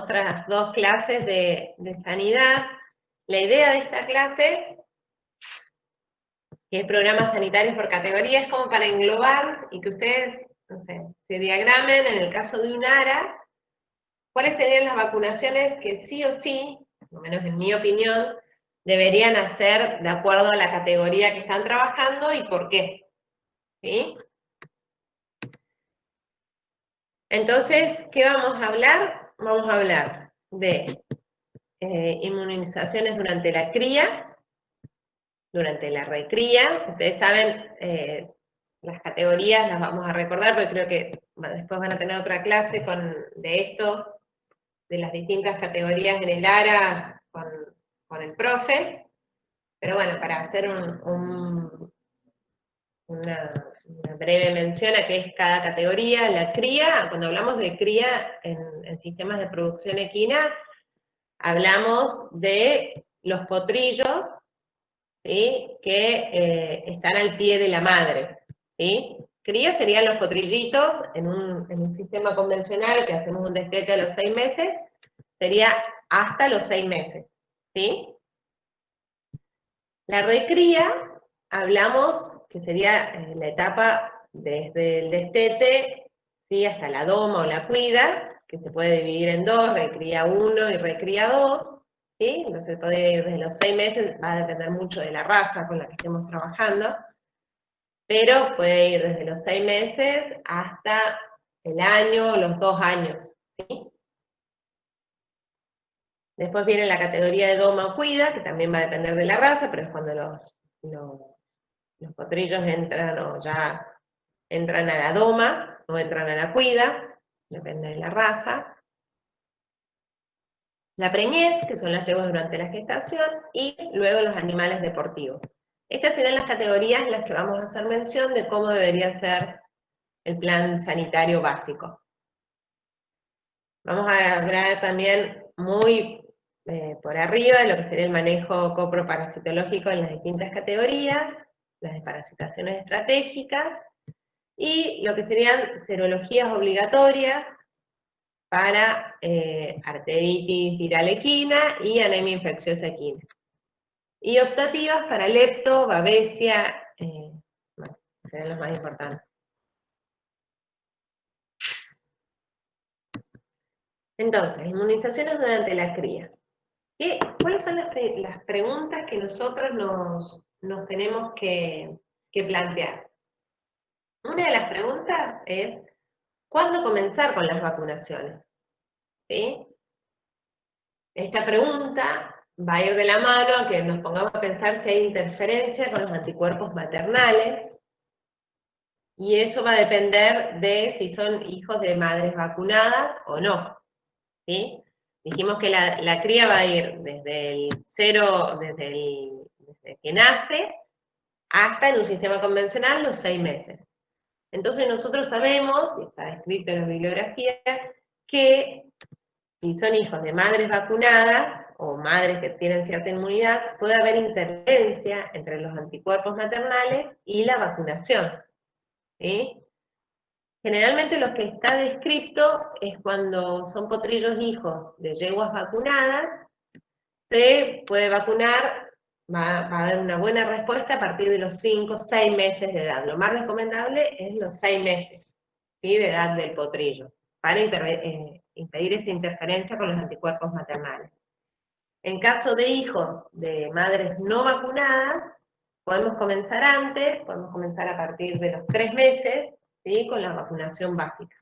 otras dos clases de sanidad. La idea de esta clase, que es programas sanitarios por categoría, es como para englobar y que ustedes, no sé, se diagramen en el caso de un ARA, cuáles serían las vacunaciones que sí o sí, por lo menos en mi opinión, deberían hacer de acuerdo a la categoría que están trabajando y por qué. ¿Sí? Entonces, ¿qué vamos a hablar? Vamos a hablar de inmunizaciones durante la cría, durante la recría. Ustedes saben, las categorías las vamos a recordar, porque creo que después van a tener otra clase de esto, de las distintas categorías en el ARA con el profe. Pero bueno, para hacer una breve mención a qué es cada categoría. La cría, cuando hablamos de cría en sistemas de producción equina, hablamos de los potrillos, ¿sí?, que están al pie de la madre. ¿Sí? Cría serían los potrillitos en un sistema convencional que hacemos un destete a los 6 meses, sería hasta los 6 meses. ¿Sí? La recría, hablamos que sería la etapa desde el destete, ¿sí?, hasta la doma o la cuida, que se puede dividir en dos, recría 1 y recría 2, ¿sí? Entonces puede ir desde los 6 meses, va a depender mucho de la raza con la que estemos trabajando, pero puede ir desde los 6 meses hasta el año o los 2 años, ¿sí? Después viene la categoría de doma o cuida, que también va a depender de la raza, pero es cuando los potrillos entran o ya entran a la doma o entran a la cuida, depende de la raza. La preñez, que son las yeguas durante la gestación, y luego los animales deportivos. Estas serán las categorías en las que vamos a hacer mención de cómo debería ser el plan sanitario básico. Vamos a hablar también muy por arriba de lo que sería el manejo coproparasitológico en las distintas categorías, las desparasitaciones estratégicas, y lo que serían serologías obligatorias para arteritis viral equina y anemia infecciosa equina. Y optativas para lepto, babesia, bueno, serán los más importantes. Entonces, inmunizaciones durante la cría. ¿Cuáles son las preguntas que nosotros nos tenemos que plantear? Una de las preguntas es, ¿cuándo comenzar con las vacunaciones? ¿Sí? Esta pregunta va a ir de la mano a que nos pongamos a pensar si hay interferencia con los anticuerpos maternales, y eso va a depender de si son hijos de madres vacunadas o no. ¿Sí? Dijimos que la cría va a ir desde el cero, desde que nace, hasta en un sistema convencional los 6 meses. Entonces nosotros sabemos, y está descrito en la bibliografía, que si son hijos de madres vacunadas o madres que tienen cierta inmunidad, puede haber interferencia entre los anticuerpos maternales y la vacunación. ¿Sí? Generalmente lo que está descrito es cuando son potrillos hijos de yeguas vacunadas, se puede vacunar, va a haber una buena respuesta a partir de los 5 o 6 meses de edad. Lo más recomendable es los 6 meses, ¿sí?, de edad del potrillo, para impedir esa interferencia con los anticuerpos maternales. En caso de hijos de madres no vacunadas, podemos comenzar antes, podemos comenzar a partir de los 3 meses, ¿sí?, con la vacunación básica.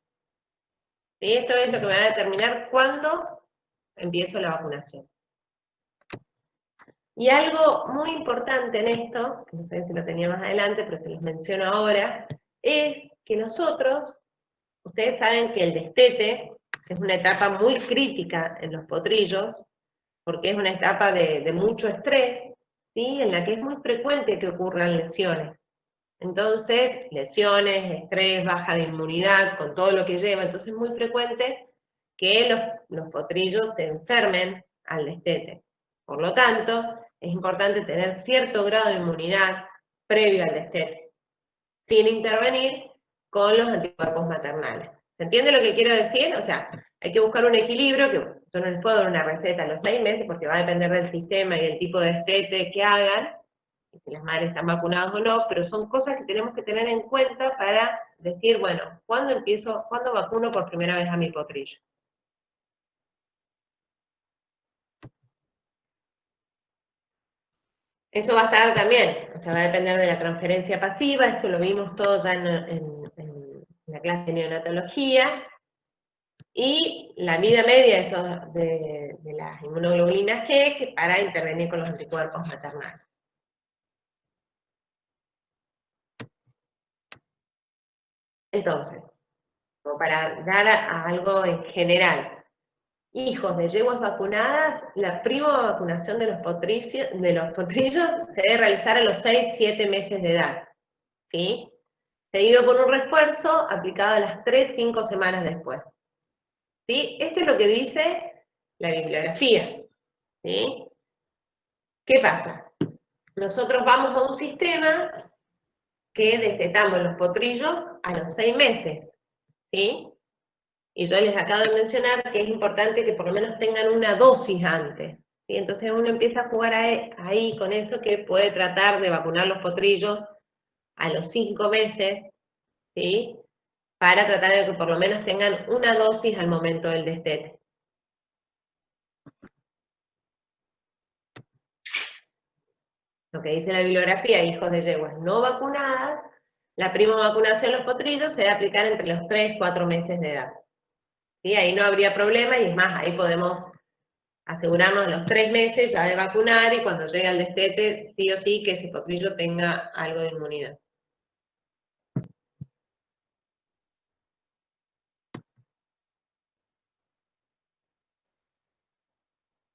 ¿Sí? Esto es lo que me va a determinar cuándo empiezo la vacunación. Y algo muy importante en esto, que no sé si lo tenía más adelante, pero se los menciono ahora, es que nosotros, ustedes saben que el destete es una etapa muy crítica en los potrillos, porque es una etapa de mucho estrés, ¿sí?, en la que es muy frecuente que ocurran lesiones. Entonces, lesiones, estrés, baja de inmunidad, con todo lo que lleva, entonces es muy frecuente que los potrillos se enfermen al destete. Por lo tanto, es importante tener cierto grado de inmunidad previo al destete, sin intervenir con los anticuerpos maternales. ¿Se entiende lo que quiero decir? O sea, hay que buscar un equilibrio, que yo no les puedo dar una receta a los 6 meses porque va a depender del sistema y el tipo de destete que hagan, y si las madres están vacunadas o no, pero son cosas que tenemos que tener en cuenta para decir, bueno, ¿cuándo vacuno por primera vez a mi potrillo? Eso va a estar también, o sea, va a depender de la transferencia pasiva, esto lo vimos todo ya en la clase de neonatología, y la vida media de las inmunoglobulinas G, que para intervenir con los anticuerpos maternales. Entonces, como para dar a algo en general, hijos de yeguas vacunadas, la prima vacunación de los potrillos se debe realizar a los 6-7 meses de edad, ¿sí? Seguido por un refuerzo aplicado a las 3-5 semanas después. ¿Sí? Esto es lo que dice la bibliografía. ¿Sí? ¿Qué pasa? Nosotros vamos a un sistema que destetamos los potrillos a los 6 meses. ¿Sí? Y yo les acabo de mencionar que es importante que por lo menos tengan una dosis antes. ¿Sí? Entonces uno empieza a jugar ahí con eso, que puede tratar de vacunar los potrillos a los 5 meses, ¿sí? Para tratar de que por lo menos tengan una dosis al momento del destete. Lo que dice la bibliografía, hijos de yeguas no vacunadas, la prima vacunación de los potrillos se debe aplicar entre los 3-4 meses de edad. ¿Sí? Ahí no habría problema, y es más, ahí podemos asegurarnos los 3 meses ya de vacunar, y cuando llegue al destete, sí o sí, que ese potrillo tenga algo de inmunidad.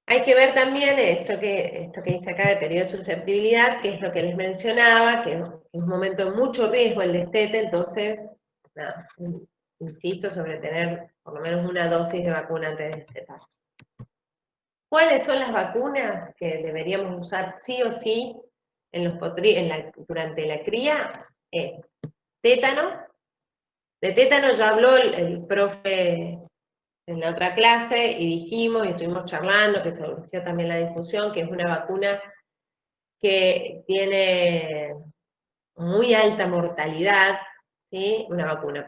Hay que ver también esto que dice acá de periodo de susceptibilidad, que es lo que les mencionaba, que es un momento de mucho riesgo el destete, entonces, nada, insisto sobre tener por lo menos una dosis de vacuna antes de destetar. ¿Cuáles son las vacunas que deberíamos usar sí o sí durante la cría? Es tétano. De tétano ya habló el profe en la otra clase, y dijimos y estuvimos charlando, que surgió también la discusión, que es una vacuna que tiene muy alta mortalidad, ¿sí? Una vacuna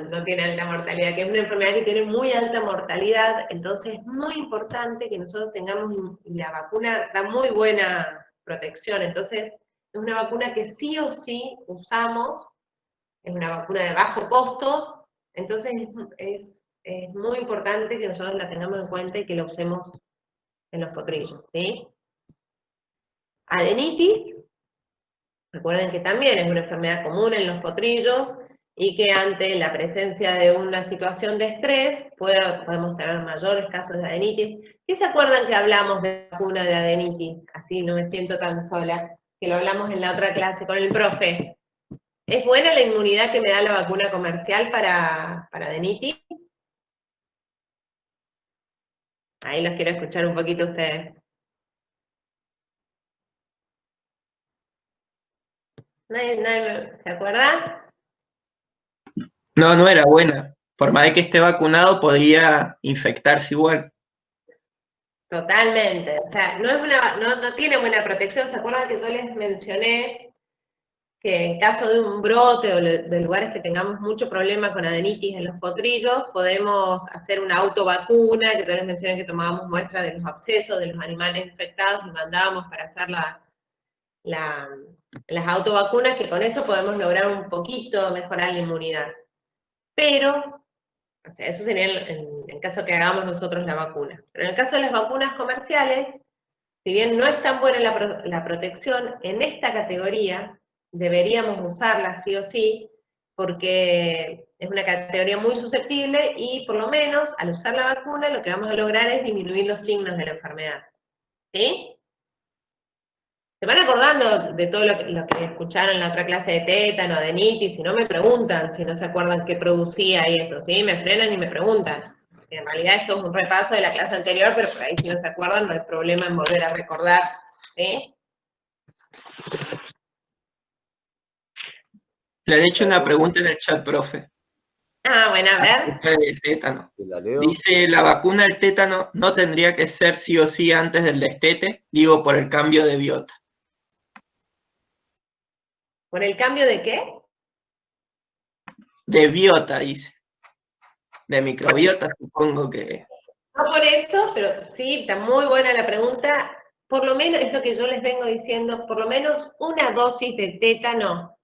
no tiene alta mortalidad, que es una enfermedad que tiene muy alta mortalidad, entonces es muy importante que nosotros tengamos, y la vacuna da muy buena protección, entonces es una vacuna que sí o sí usamos, es una vacuna de bajo costo, entonces es muy importante que nosotros la tengamos en cuenta y que la usemos en los potrillos, ¿sí? Adenitis, recuerden que también es una enfermedad común en los potrillos y que ante la presencia de una situación de estrés podemos tener mayores casos de adenitis. ¿Qué se acuerdan que hablamos de vacuna de adenitis? Así no me siento tan sola, que lo hablamos en la otra clase con el profe. ¿Es buena la inmunidad que me da la vacuna comercial para adenitis? Ahí los quiero escuchar un poquito ustedes. ¿Nadie se acuerda? No, no era buena. Por más de que esté vacunado, podría infectarse igual. Totalmente. O sea, no tiene buena protección. ¿Se acuerdan que yo les mencioné que en caso de un brote o de lugares que tengamos mucho problema con adenitis en los potrillos, podemos hacer una autovacuna, que yo les mencioné que tomábamos muestras de los abscesos de los animales infectados y mandábamos para hacer las autovacunas, que con eso podemos lograr un poquito mejorar la inmunidad. Pero, o sea, eso sería en caso que hagamos nosotros la vacuna. Pero en el caso de las vacunas comerciales, si bien no es tan buena la protección, en esta categoría deberíamos usarla sí o sí, porque es una categoría muy susceptible y por lo menos al usar la vacuna lo que vamos a lograr es disminuir los signos de la enfermedad. ¿Sí? ¿Se van acordando de todo lo que escucharon en la otra clase de tétano, adenitis? Si no me preguntan, si no se acuerdan qué producía y eso, ¿sí? Me frenan y me preguntan. En realidad esto es un repaso de la clase anterior, pero por ahí si no se acuerdan no hay problema en volver a recordar, ¿sí? Le han hecho una pregunta en el chat, profe. Ah, bueno, a ver. Del tétano. ¿Te la leo? Dice, la vacuna del tétano no tendría que ser sí o sí antes del destete, digo, por el cambio de biota. ¿Por el cambio de qué? De biota, dice. De microbiota, supongo que... No por eso, pero sí, está muy buena la pregunta. Por lo menos, es lo que yo les vengo diciendo, por lo menos una dosis de tétano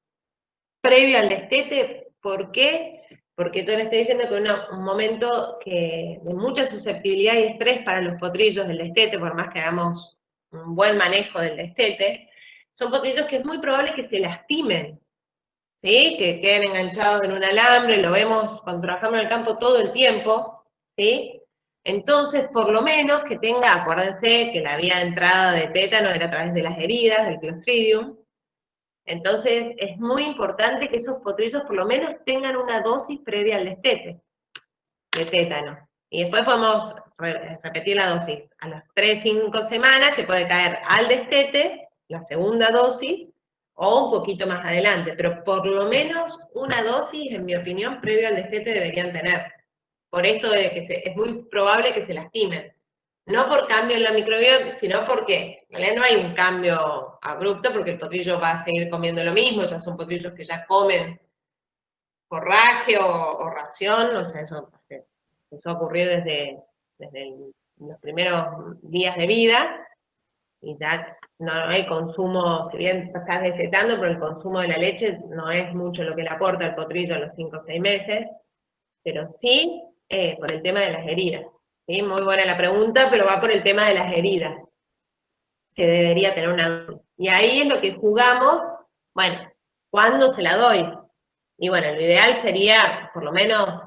previo al destete. ¿Por qué? Porque yo les estoy diciendo que un momento de mucha susceptibilidad y estrés para los potrillos del destete, por más que hagamos un buen manejo del destete, son potrillos que es muy probable que se lastimen, ¿sí? Que queden enganchados en un alambre, lo vemos cuando trabajamos en el campo todo el tiempo, ¿sí? Entonces, por lo menos que tenga, acuérdense que la vía de entrada de tétano era a través de las heridas, del Clostridium. Entonces, es muy importante que esos potrillos por lo menos tengan una dosis previa al destete de tétano. Y después podemos repetir la dosis a las 3-5 semanas, que puede caer al destete, la segunda dosis, o un poquito más adelante, pero por lo menos una dosis, en mi opinión, previo al destete deberían tener. Por esto de que es muy probable que se lastimen. No por cambio en la microbiota, sino porque en realidad no hay un cambio abrupto, porque el potrillo va a seguir comiendo lo mismo, ya son potrillos que ya comen forraje o ración, o sea, eso empezó a ocurrir desde los primeros días de vida, y ya no hay consumo, si bien estás destetando, pero el consumo de la leche no es mucho lo que le aporta el potrillo a los 5 o 6 meses, pero sí por el tema de las heridas. ¿Sí? Muy buena la pregunta, pero va por el tema de las heridas, que debería tener una... Y ahí es lo que jugamos, bueno, ¿cuándo se la doy? Y bueno, lo ideal sería por lo menos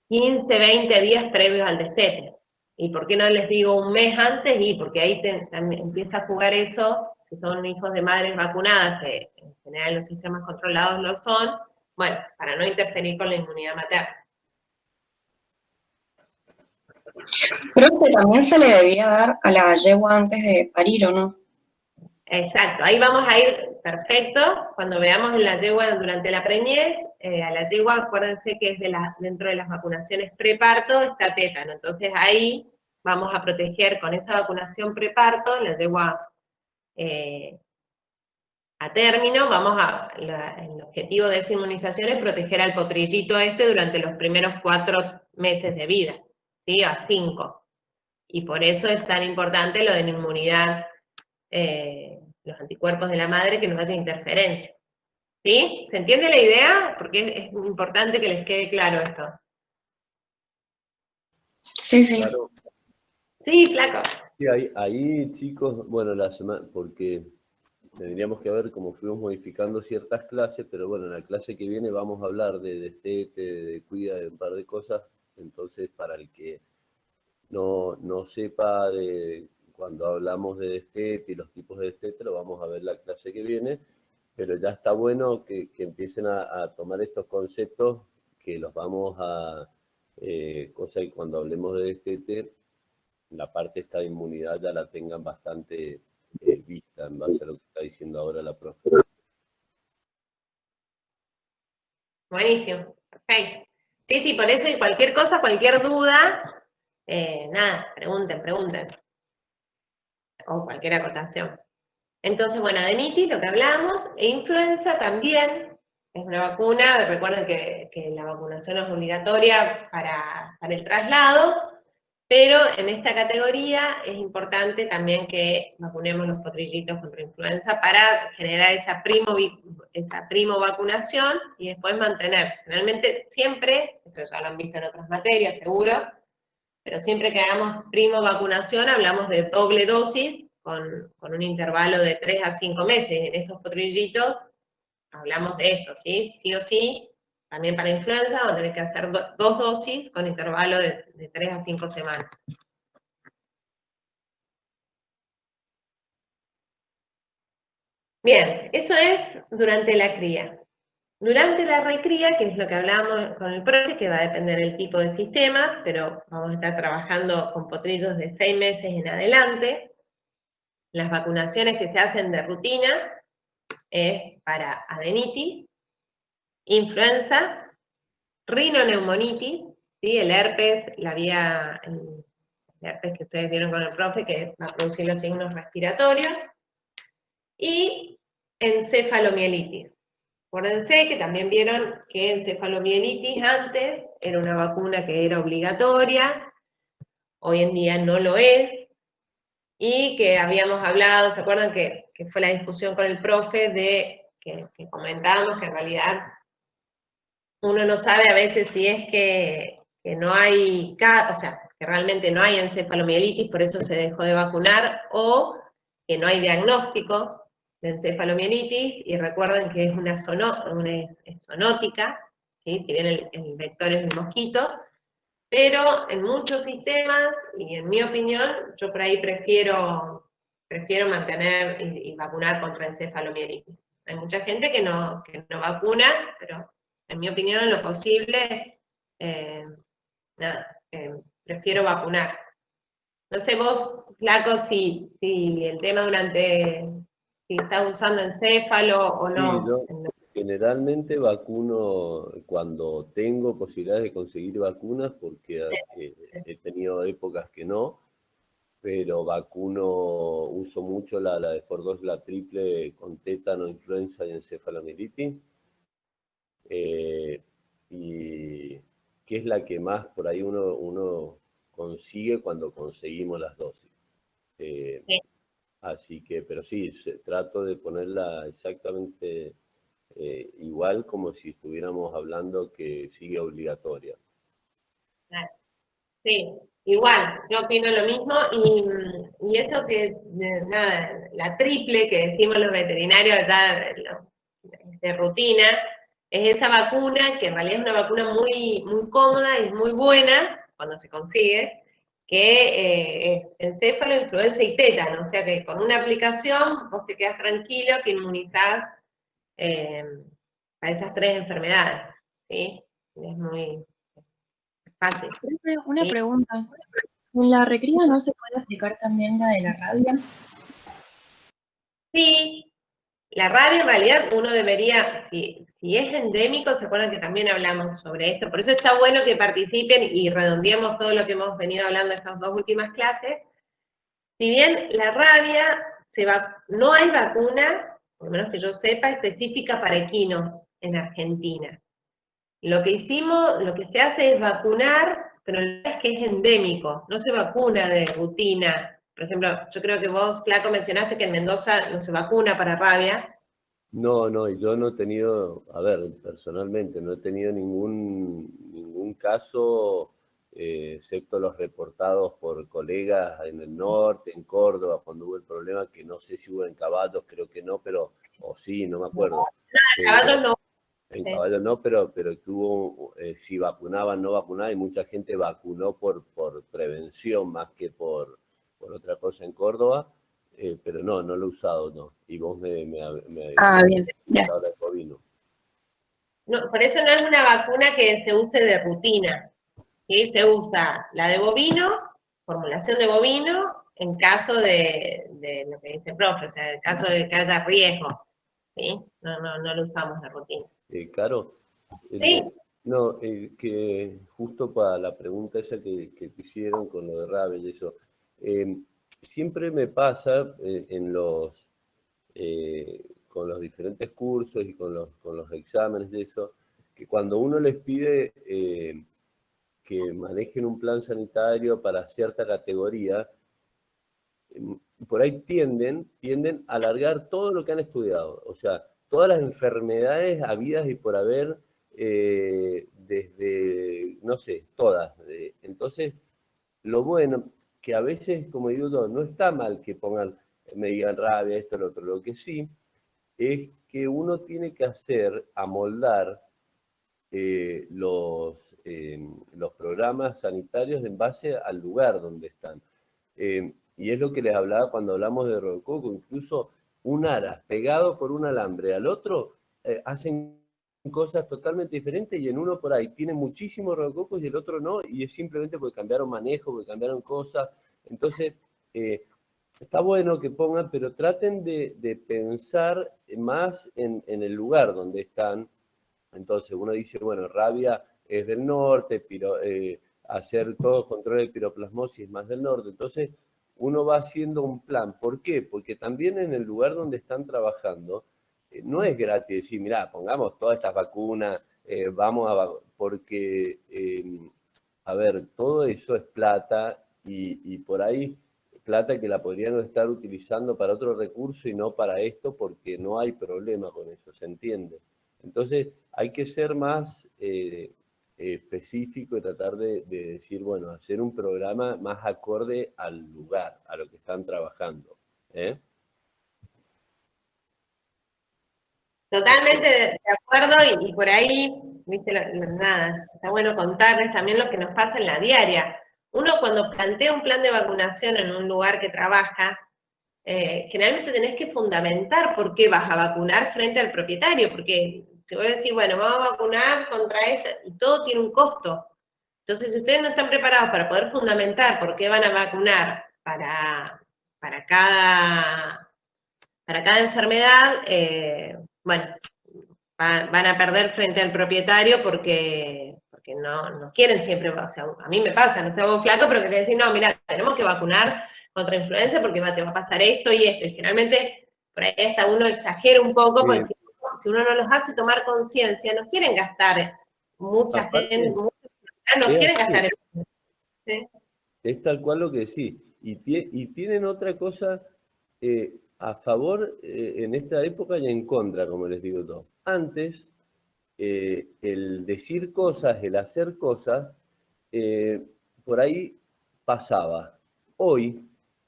15, 20 días previos al destete. ¿Y por qué no les digo un mes antes? Y porque ahí empieza a jugar eso, si son hijos de madres vacunadas, que en general los sistemas controlados lo son, bueno, para no interferir con la inmunidad materna. Creo que también se le debía dar a la yegua antes de parir, ¿o no? Exacto, ahí vamos a ir perfecto, cuando veamos en la yegua durante la preñez, a la yegua acuérdense que es dentro de las vacunaciones preparto está tétano, entonces ahí vamos a proteger con esa vacunación preparto, la yegua a término, el objetivo de esa inmunización es proteger al potrillito durante los primeros 4 meses de vida, ¿sí? A 5. Y por eso es tan importante lo de la inmunidad, los anticuerpos de la madre, que no haya interferencia. ¿Sí? ¿Se entiende la idea? Porque es importante que les quede claro esto. Sí, sí. Claro. Sí, flaco. Sí, ahí, chicos, bueno, la semana, porque tendríamos que ver cómo fuimos modificando ciertas clases, pero bueno, en la clase que viene vamos a hablar de destete, de cuida, de un par de cosas. Entonces, para el que no sepa de cuando hablamos de destete y los tipos de destete, lo vamos a ver la clase que viene, pero ya está bueno que empiecen a tomar estos conceptos, que los vamos a, cosa que cuando hablemos de destete, la parte esta de inmunidad ya la tengan bastante vista en base a lo que está diciendo ahora la profe. Buenísimo, perfecto. Sí, sí, por eso y cualquier cosa, cualquier duda, nada, pregunten. O cualquier acotación. Entonces, bueno, adenitis, lo que hablamos, e influenza también es una vacuna. Recuerden que la vacunación es obligatoria para el traslado, pero en esta categoría es importante también que vacunemos los potrillitos contra influenza para generar esa primo vacunación y después mantener. Generalmente siempre, esto ya lo han visto en otras materias seguro, pero siempre que hagamos primo vacunación hablamos de doble dosis con un intervalo de 3 a 5 meses. En estos potrillitos hablamos de esto, ¿sí? Sí o sí, también para influenza vamos a tener que hacer 2 dosis con intervalo de 3 a 5 semanas. Bien, eso es durante la cría. Durante la recría, que es lo que hablamos con el profe, que va a depender del tipo de sistema, pero vamos a estar trabajando con potrillos de 6 meses en adelante. Las vacunaciones que se hacen de rutina es para adenitis, influenza rinoneumonitis, ¿sí? El herpes, el herpes que ustedes vieron con el profe, que va a producir los signos respiratorios, y encefalomielitis. Acuérdense que también vieron que encefalomielitis antes era una vacuna que era obligatoria, hoy en día no lo es, y que habíamos hablado, ¿se acuerdan que fue la discusión con el profe que comentábamos que en realidad uno no sabe a veces si es que no hay, o sea, que realmente no hay encefalomielitis, por eso se dejó de vacunar, o que no hay diagnóstico de encefalomielitis, y recuerden que es es zoonótica, ¿sí? Si bien el vector es el mosquito, pero en muchos sistemas, y en mi opinión, yo por ahí prefiero mantener y vacunar contra encefalomielitis. Hay mucha gente que no vacuna, pero en mi opinión, en lo posible, prefiero vacunar. No sé vos, Flaco, si el tema si estás usando encéfalo o Sí, no. yo generalmente vacuno cuando tengo posibilidades de conseguir vacunas, porque he tenido épocas que no, pero uso mucho la de por dos, la triple con tétano, influenza y encefalomielitis, y que es la que más por ahí uno consigue cuando conseguimos las dosis. Sí. Así que, pero sí, trato de ponerla exactamente igual como si estuviéramos hablando que sigue obligatoria. Sí, igual, yo opino lo mismo, y eso que, nada, la triple que decimos los veterinarios allá de rutina, es esa vacuna, que en realidad es una vacuna muy, muy cómoda y muy buena, cuando se consigue, que es encéfalo, influenza y tétano, o sea que con una aplicación vos te quedás tranquilo que inmunizás a esas 3 enfermedades, ¿sí? Es muy fácil. Profe, una ¿Sí? pregunta. ¿En la recría no se puede aplicar también la de la rabia? Sí, la rabia en realidad uno debería, si es endémico, se acuerdan que también hablamos sobre esto, por eso está bueno que participen y redondeemos todo lo que hemos venido hablando en estas 2 últimas clases. Si bien la rabia, no hay vacuna, por lo menos que yo sepa, específica para equinos en Argentina. Lo que se hace es vacunar, pero la verdad es que es endémico, no se vacuna de rutina. Por ejemplo, yo creo que vos, Flaco, mencionaste que en Mendoza no se vacuna para rabia. No, y yo no he tenido, a ver, personalmente, no he tenido ningún caso, excepto los reportados por colegas en el norte, en Córdoba, cuando hubo el problema, que no sé si hubo en Caballos, creo que no, pero, o sí, no me acuerdo. Caballos no. En Sí. Caballos no, pero que hubo, si vacunaban, no vacunaban, y mucha gente vacunó por prevención más que por otra cosa en Córdoba, pero no lo he usado, no. Y vos me Bien, hablas de gracias. bovino. No, por eso no es una vacuna que se use de rutina. ¿Sí? Se usa la de bovino, formulación de bovino, en caso de lo que dice el profe, o sea, en caso de que haya riesgo. ¿Sí? No lo usamos de rutina. Caro, Sí, no, que justo para la pregunta esa que te hicieron con lo de rabia y eso, siempre me pasa con los diferentes cursos y con los exámenes de eso, que cuando uno les pide que manejen un plan sanitario para cierta categoría, por ahí tienden a alargar todo lo que han estudiado, o sea, todas las enfermedades habidas y por haber, desde, no sé, todas. Entonces, lo bueno, que a veces, como digo yo, no está mal que me digan rabia, esto, lo otro, lo que sí, es que uno tiene que amoldar los programas sanitarios en base al lugar donde están. Y es lo que les hablaba cuando hablamos de rococo, incluso un ara pegado por un alambre al otro, hacen cosas totalmente diferentes, y en uno por ahí tiene muchísimos rococos y el otro no, y es simplemente porque cambiaron manejo, porque cambiaron cosas. Entonces, está bueno que pongan, pero traten de pensar más en el lugar donde están. Entonces uno dice, bueno, rabia es del norte, hacer todos los controles de piroplasmosis más del norte. Entonces, uno va haciendo un plan. ¿Por qué? Porque también en el lugar donde están trabajando, no es gratis decir, mirá, pongamos todas estas vacunas, porque, a ver, todo eso es plata y por ahí plata que la podrían estar utilizando para otro recurso y no para esto, porque no hay problema con eso, ¿se entiende? Entonces, hay que ser más específico y tratar de decir, bueno, hacer un programa más acorde al lugar, a lo que están trabajando. Totalmente de acuerdo y por ahí, viste, nada, está bueno contarles también lo que nos pasa en la diaria. Uno cuando plantea un plan de vacunación en un lugar que trabaja, generalmente tenés que fundamentar por qué vas a vacunar frente al propietario, porque si vos decís, bueno, vamos a vacunar contra esto, y todo tiene un costo. Entonces, si ustedes no están preparados para poder fundamentar por qué van a vacunar para cada enfermedad, bueno, van a perder frente al propietario porque no quieren siempre, o sea, a mí me pasa, no sé vos flaco, pero que te decís, no, mira, tenemos que vacunar contra influenza porque te va a pasar esto y esto, y generalmente por ahí hasta uno exagera un poco, Sí. porque si uno no los hace tomar conciencia, no quieren gastar, mucha Aparte, gente, no quieren gastar ¿sí? Es tal cual lo que decís. Y tienen otra cosa a favor en esta época y en contra, como les digo todo. Antes, el decir cosas, el hacer cosas, por ahí pasaba. Hoy,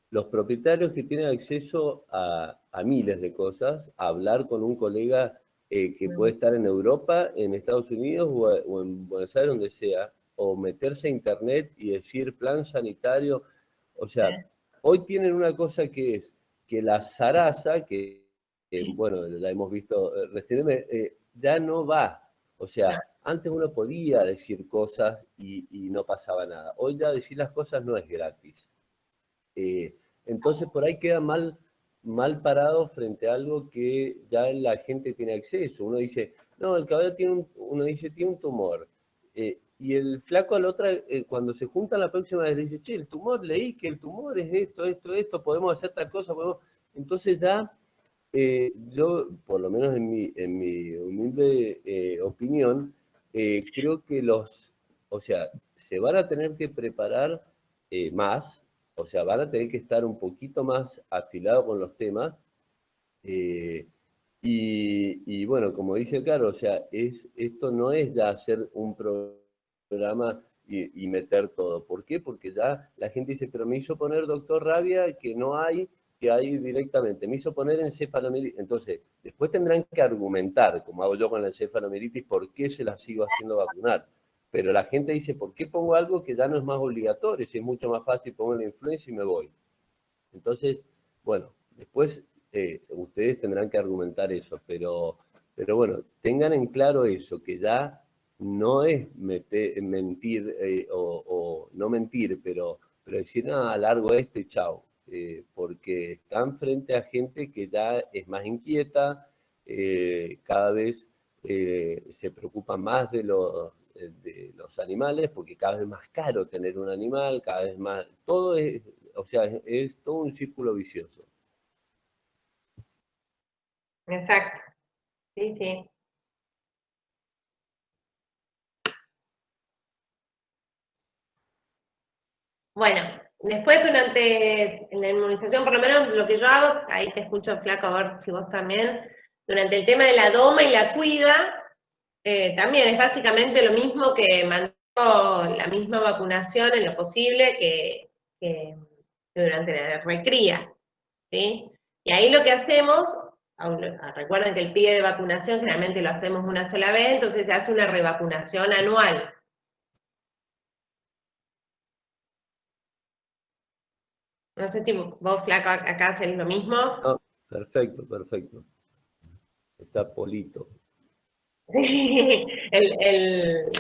los propietarios que tienen acceso a miles de cosas, a hablar con un colega que puede estar en Europa, en Estados Unidos o en Buenos Aires, donde sea, o meterse a internet y decir plan sanitario. O sea, hoy tienen una cosa que es que la zaraza, bueno, la hemos visto recientemente, ya no va. O sea, antes uno podía decir cosas y no pasaba nada. Hoy ya decir las cosas no es gratis. Entonces por ahí queda mal parado frente a algo que ya la gente tiene acceso. Uno dice, no, el caballo uno dice, tiene un tumor. Y el flaco a la otra, cuando se juntan la próxima vez, le dice, che, el tumor, leí que el tumor es esto, podemos hacer tal cosa, podemos... Entonces ya, yo, por lo menos en mi humilde opinión, creo que o sea, se van a tener que preparar más, o sea, van a tener que estar un poquito más afilados con los temas. Y bueno, como dice Caro, o sea, esto no es ya hacer un programa y meter todo. ¿Por qué? Porque ya la gente dice, pero me hizo poner doctor Rabia que no hay, que hay directamente. Me hizo poner encefalomielitis. Entonces, después tendrán que argumentar, como hago yo con la encefalomielitis, por qué se la sigo haciendo vacunar. Pero la gente dice, ¿por qué pongo algo que ya no es más obligatorio? Si es mucho más fácil, pongo la influenza y me voy. Entonces, bueno, después ustedes tendrán que argumentar eso, pero bueno, tengan en claro eso, que ya no es mentir o no mentir, pero decir, nada, largo esto y chao, porque están frente a gente que ya es más inquieta, cada vez se preocupa más de los animales, porque cada vez es más caro tener un animal, cada vez más, todo es, o sea, es todo un círculo vicioso. Exacto, sí, sí. Bueno, después durante la inmunización, por lo menos lo que yo hago, ahí te escucho flaco, a ver si vos también, durante el tema de la doma y la cuida, también es básicamente lo mismo que mantengo la misma vacunación en lo posible que durante la recría, ¿sí? Y ahí lo que hacemos, recuerden que el pie de vacunación generalmente lo hacemos una sola vez, entonces se hace una revacunación anual. No sé si vos, flaco, acá haces lo mismo. No, perfecto, perfecto. Está Polito. Sí, el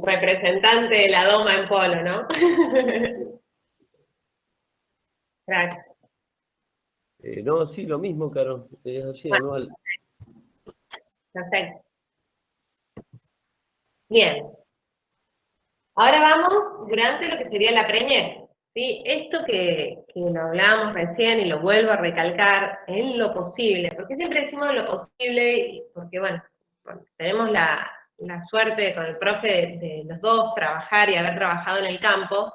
representante de la doma en polo, ¿no? Gracias. No, sí, lo mismo, Caro. Es así, Bueno, anual. perfecto. Bien. Ahora vamos durante lo que sería la preñez. ¿Sí? Esto que lo hablábamos recién y lo vuelvo a recalcar, en lo posible, porque siempre decimos lo posible, porque bueno, tenemos la suerte con el profe de los dos trabajar y haber trabajado en el campo,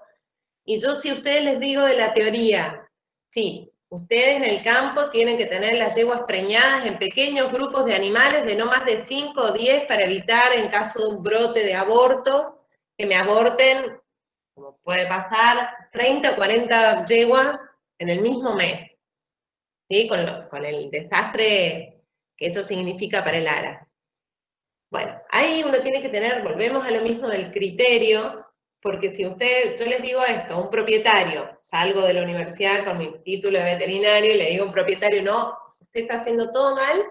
y yo si a ustedes les digo de la teoría, sí, ustedes en el campo tienen que tener las yeguas preñadas en pequeños grupos de animales de no más de 5 o 10 para evitar en caso de un brote de aborto, que me aborten, como puede pasar, 30 o 40 yeguas en el mismo mes, ¿sí? Con el desastre que eso significa para el ARA. Bueno, ahí uno tiene que tener, volvemos a lo mismo del criterio, porque si yo les digo esto, a un propietario, salgo de la universidad con mi título de veterinario y le digo a un propietario, no, usted está haciendo todo mal,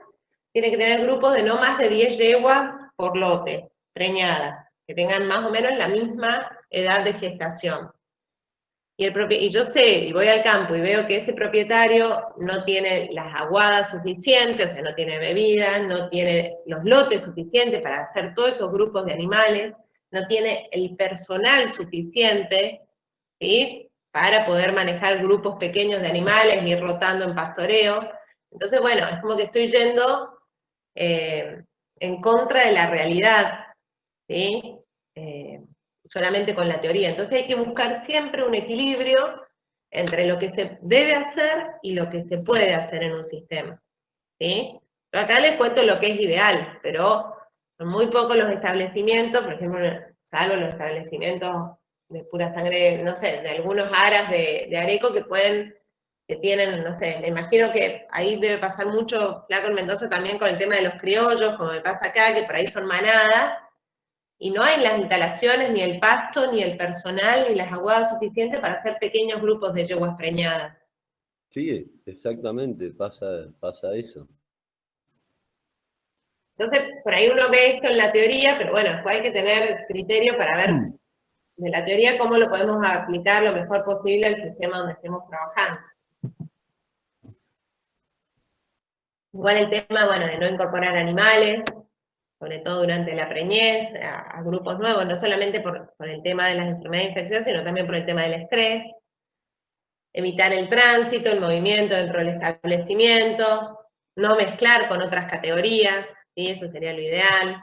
tiene que tener grupos de no más de 10 yeguas por lote, preñadas, que tengan más o menos la misma edad de gestación. Y yo sé, y voy al campo y veo que ese propietario no tiene las aguadas suficientes, o sea, no tiene bebidas, no tiene los lotes suficientes para hacer todos esos grupos de animales, no tiene el personal suficiente, ¿sí? Para poder manejar grupos pequeños de animales, ir rotando en pastoreo. Entonces, bueno, es como que estoy yendo en contra de la realidad, ¿sí? Solamente con la teoría. Entonces hay que buscar siempre un equilibrio entre lo que se debe hacer y lo que se puede hacer en un sistema, ¿sí? Yo acá les cuento lo que es ideal, pero son muy pocos los establecimientos, por ejemplo, salvo los establecimientos de pura sangre, no sé, de algunos aras de Areco que tienen, no sé, me imagino que ahí debe pasar mucho, Flaco en Mendoza también con el tema de los criollos, como me pasa acá, que por ahí son manadas, y no hay las instalaciones, ni el pasto, ni el personal, ni las aguadas suficientes para hacer pequeños grupos de yeguas preñadas. Sí, exactamente, pasa eso. Entonces, por ahí uno ve esto en la teoría, pero bueno, después hay que tener criterio para ver de la teoría cómo lo podemos aplicar lo mejor posible al sistema donde estemos trabajando. Igual el tema, bueno, de no incorporar animales, sobre todo durante la preñez, a grupos nuevos, no solamente por el tema de las enfermedades infecciosas, sino también por el tema del estrés. Evitar el tránsito, el movimiento dentro del establecimiento, no mezclar con otras categorías, ¿sí? Eso sería lo ideal.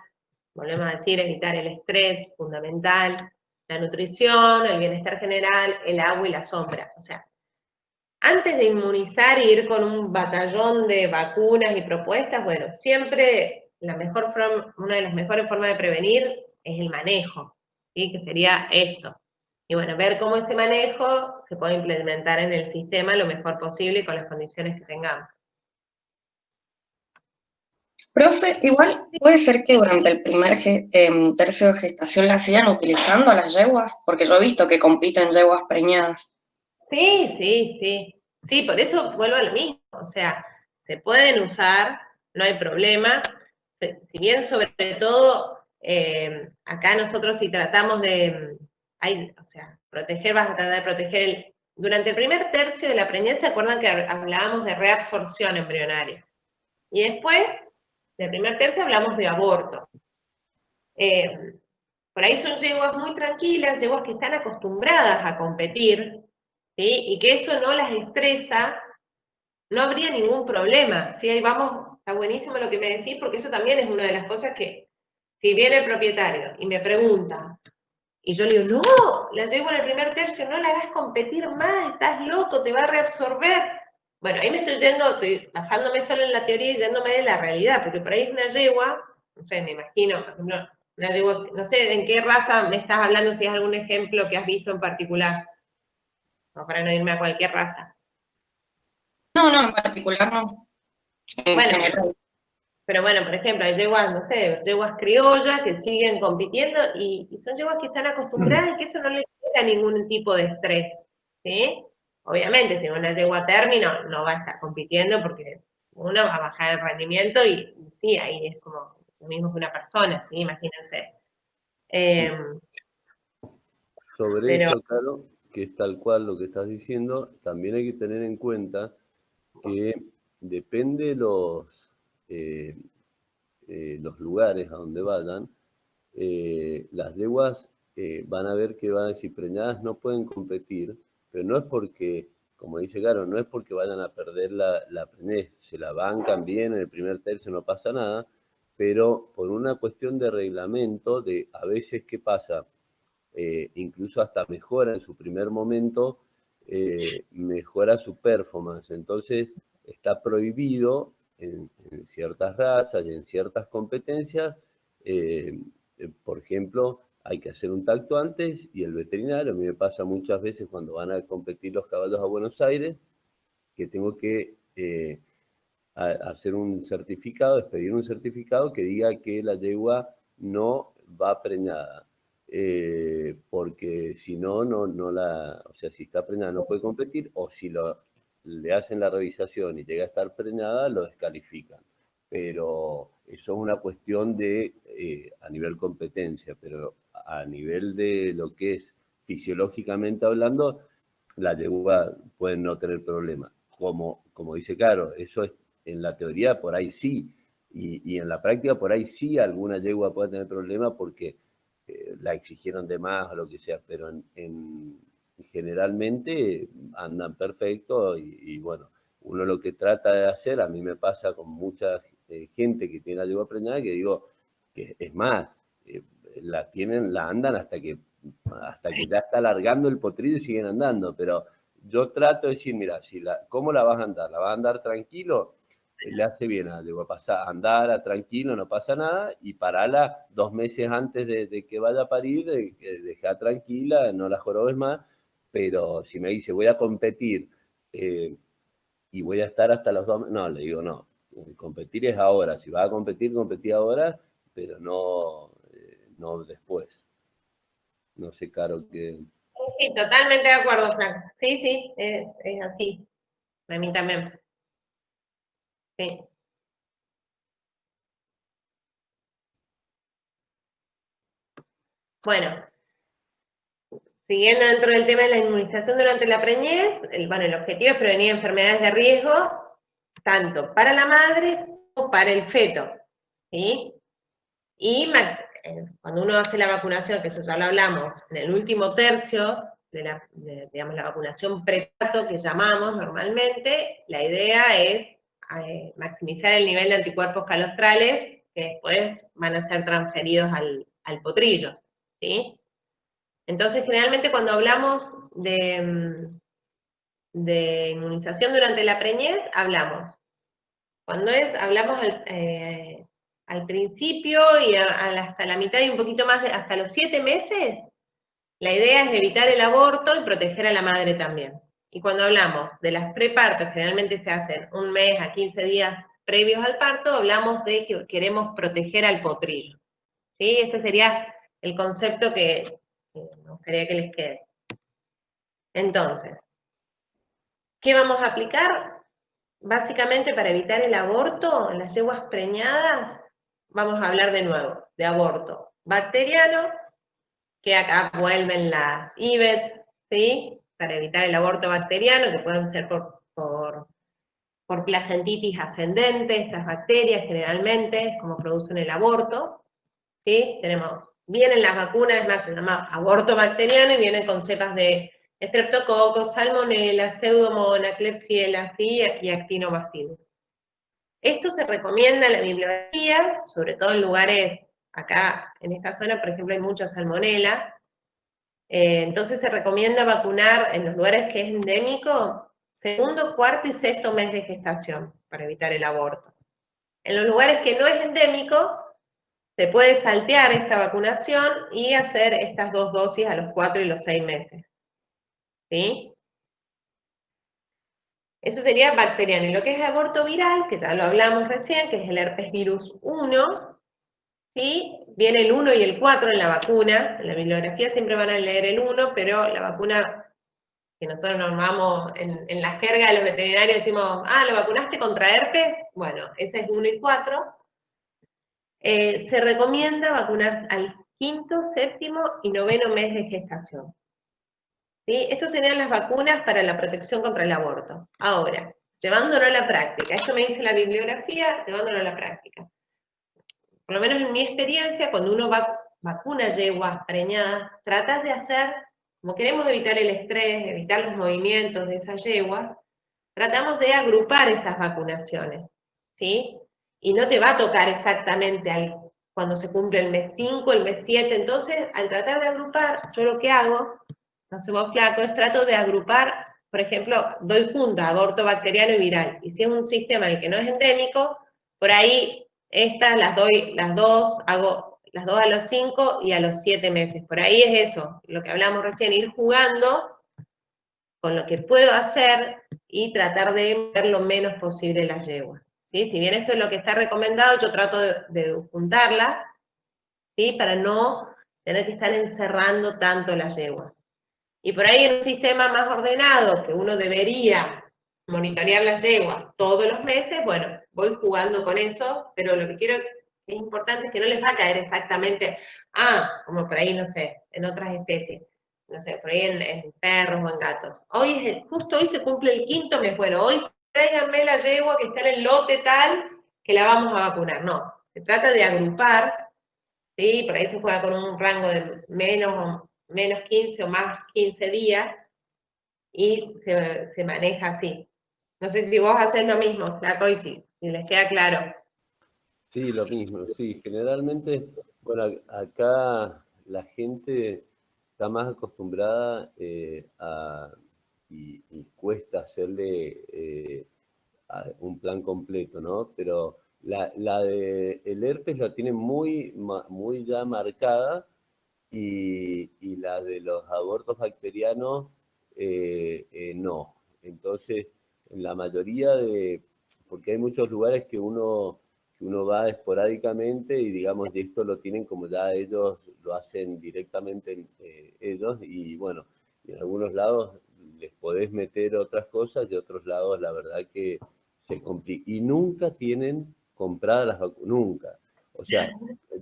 Volvemos a decir, evitar el estrés, fundamental, la nutrición, el bienestar general, el agua y la sombra. O sea, antes de inmunizar e ir con un batallón de vacunas y propuestas, bueno, siempre una de las mejores formas de prevenir es el manejo, ¿sí? Que sería esto. Y bueno, ver cómo ese manejo se puede implementar en el sistema lo mejor posible y con las condiciones que tengamos. Profe, igual puede ser que durante el primer tercio de gestación la sigan utilizando a las yeguas, porque yo he visto que compiten yeguas preñadas. Sí, sí, sí. Sí, por eso vuelvo a lo mismo. O sea, se pueden usar, no hay problema. Si bien sobre todo acá nosotros si tratamos de, o sea, proteger, vas a tratar de proteger durante el primer tercio de la preñez, ¿se acuerdan que hablábamos de reabsorción embrionaria? Y después, del primer tercio hablamos de aborto. Por ahí son yeguas muy tranquilas, yeguas que están acostumbradas a competir, ¿sí? Y que eso no las estresa, no habría ningún problema, ¿sí? Ahí vamos, está buenísimo lo que me decís, porque eso también es una de las cosas que, si viene el propietario y me pregunta, y yo le digo, no, la yegua en el primer tercio, no la hagas competir más, estás loco, te va a reabsorber. Bueno, ahí me estoy basándome solo en la teoría y yéndome de la realidad, porque por ahí es una yegua, no sé, me imagino, por ejemplo, una yegua, no sé en qué raza me estás hablando, si es algún ejemplo que has visto en particular, o para no irme a cualquier raza. No, no, en particular no. En Bueno, general. pero bueno, por ejemplo, hay yeguas, no sé, yeguas criollas que siguen compitiendo y son yeguas que están acostumbradas y que eso no les genera ningún tipo de estrés, ¿sí? Obviamente, si una yegua a término no va a estar compitiendo porque uno va a bajar el rendimiento y sí, ahí es como lo mismo que una persona, ¿sí? Imagínense. Sobre Pero eso, claro, que es tal cual lo que estás diciendo, también hay que tener en cuenta que depende los lugares a donde vayan, las yeguas van a ver que van a decir, preñadas no pueden competir, pero no es porque, como dice Caro, no es porque vayan a perder la preñez, se la bancan bien en el primer tercio, no pasa nada, pero por una cuestión de reglamento, de a veces, ¿qué pasa? Incluso hasta mejora en su primer momento, mejora su performance. Entonces, está prohibido en ciertas razas y en ciertas competencias, por ejemplo, hay que hacer un tacto antes y el veterinario, a mí me pasa muchas veces cuando van a competir los caballos a Buenos Aires, que tengo que hacer un certificado, expedir un certificado que diga que la yegua no va preñada. Porque si no, o sea, si está preñada no puede competir, o si le hacen la revisación y llega a estar preñada, lo descalifican. Pero eso es una cuestión de, a nivel competencia, pero a nivel de lo que es fisiológicamente hablando, la yegua puede no tener problema. Como dice Caro, eso es en la teoría por ahí sí, y en la práctica por ahí sí alguna yegua puede tener problemas porque la exigieron de más o lo que sea, pero generalmente andan perfecto y bueno, uno lo que trata de hacer, a mí me pasa con mucha gente que tiene la yegua preñada, que digo, que es más, la andan hasta que ya está alargando el potrillo y siguen andando, pero yo trato de decir, mira, ¿cómo la vas a andar? ¿La vas a andar tranquilo? Le hace bien a la yegua, andar tranquilo, no pasa nada, y parala 2 meses antes de que vaya a parir, dejar tranquila, no la jorobes más, pero si me dice, voy a competir y voy a estar hasta los 2 meses, no, le digo, no, competir es ahora, si vas a competir, competí ahora, pero no después. No sé, Caro, que... Sí, totalmente de acuerdo, Frank. Sí, sí, es así. A mí también. Sí. Bueno, siguiendo dentro del tema de la inmunización durante la preñez, el objetivo es prevenir enfermedades de riesgo, tanto para la madre como para el feto. ¿Sí? Y cuando uno hace la vacunación, que eso ya lo hablamos, en el último tercio digamos, la vacunación preparto que llamamos normalmente, la idea es maximizar el nivel de anticuerpos calostrales que después van a ser transferidos al potrillo, ¿sí? Entonces, generalmente cuando hablamos de inmunización durante la preñez, hablamos al principio y hasta la mitad y un poquito más, hasta los 7 meses, la idea es evitar el aborto y proteger a la madre también. Y cuando hablamos de las prepartos, generalmente se hacen 1 mes a 15 días previos al parto, hablamos de que queremos proteger al potrillo. ¿Sí? Este sería el concepto que me gustaría que les quede. Entonces, ¿qué vamos a aplicar? Básicamente, para evitar el aborto en las yeguas preñadas, vamos a hablar de nuevo de aborto bacteriano, que acá vuelven las IVET, ¿sí? Para evitar el aborto bacteriano, que pueden ser por placentitis ascendente, estas bacterias generalmente, como producen el aborto, ¿sí? Vienen las vacunas, es más, se llama aborto bacteriano y vienen con cepas de Streptococcus, Salmonella, Pseudomonas, Klebsiella, ¿sí? Y Actinobacillus. Esto se recomienda en la bibliografía, sobre todo en lugares, acá en esta zona, por ejemplo, hay mucha salmonela, entonces se recomienda vacunar en los lugares que es endémico, 2º, 4º y 6º mes de gestación, para evitar el aborto. En los lugares que no es endémico, se puede saltear esta vacunación y hacer estas 2 dosis a los 4 y los 6 meses. ¿Sí? Eso sería bacteriano. Y lo que es aborto viral, que ya lo hablamos recién, que es el herpes virus 1, ¿sí? Viene el 1 y el 4 en la vacuna. En la bibliografía siempre van a leer el 1, pero la vacuna que nosotros nos vamos en la jerga de los veterinarios decimos, ¿lo vacunaste contra herpes? Bueno, ese es 1 y 4. Se recomienda vacunar al 5º, 7º y 9º mes de gestación. ¿Sí? Estas serían las vacunas para la protección contra el aborto. Ahora, llevándolo a la práctica, esto me dice la bibliografía, llevándolo a la práctica. Por lo menos en mi experiencia, cuando uno va vacunas yeguas preñadas, tratás de hacer, como queremos evitar el estrés, evitar los movimientos de esas yeguas, tratamos de agrupar esas vacunaciones, ¿sí? Y no te va a tocar exactamente cuando se cumple el mes 5, el mes 7, entonces al tratar de agrupar, yo lo que hago, no somos flacos, es trato de agrupar, por ejemplo, doy junta, aborto bacteriano y viral, y si es un sistema en el que no es endémico, por ahí estas las doy las dos, hago las dos a los 5 y a los 7 meses, por ahí es eso, lo que hablamos recién, ir jugando con lo que puedo hacer y tratar de ver lo menos posible las yeguas, ¿sí? Si bien esto es lo que está recomendado, yo trato de juntarlas, ¿sí? Para no tener que estar encerrando tanto las yeguas. Y por ahí en un sistema más ordenado, que uno debería monitorear las yeguas todos los meses, bueno, voy jugando con eso, pero lo que quiero que es importante es que no les va a caer exactamente, como por ahí, no sé, en otras especies, no sé, por ahí en perros o en gatos. Justo hoy se cumple el 5.º mes, bueno, hoy tráiganme la yegua que está en el lote tal, que la vamos a vacunar. No, se trata de agrupar, ¿sí? Por ahí se juega con un rango de menos 15 o más 15 días, y se maneja así. No sé si vos haces lo mismo, Flaco, y si les queda claro. Sí, lo mismo, sí. Generalmente, bueno, acá la gente está más acostumbrada y cuesta hacerle un plan completo, ¿no? Pero el herpes la tiene muy ya marcada y la de los abortos bacterianos no. Entonces, en la mayoría porque hay muchos lugares que uno va esporádicamente y digamos, de esto lo tienen como ya ellos lo hacen directamente ellos y bueno, en algunos lados les podés meter otras cosas y otros lados la verdad que se complica. Y nunca tienen compradas las vacunas, nunca. O sea,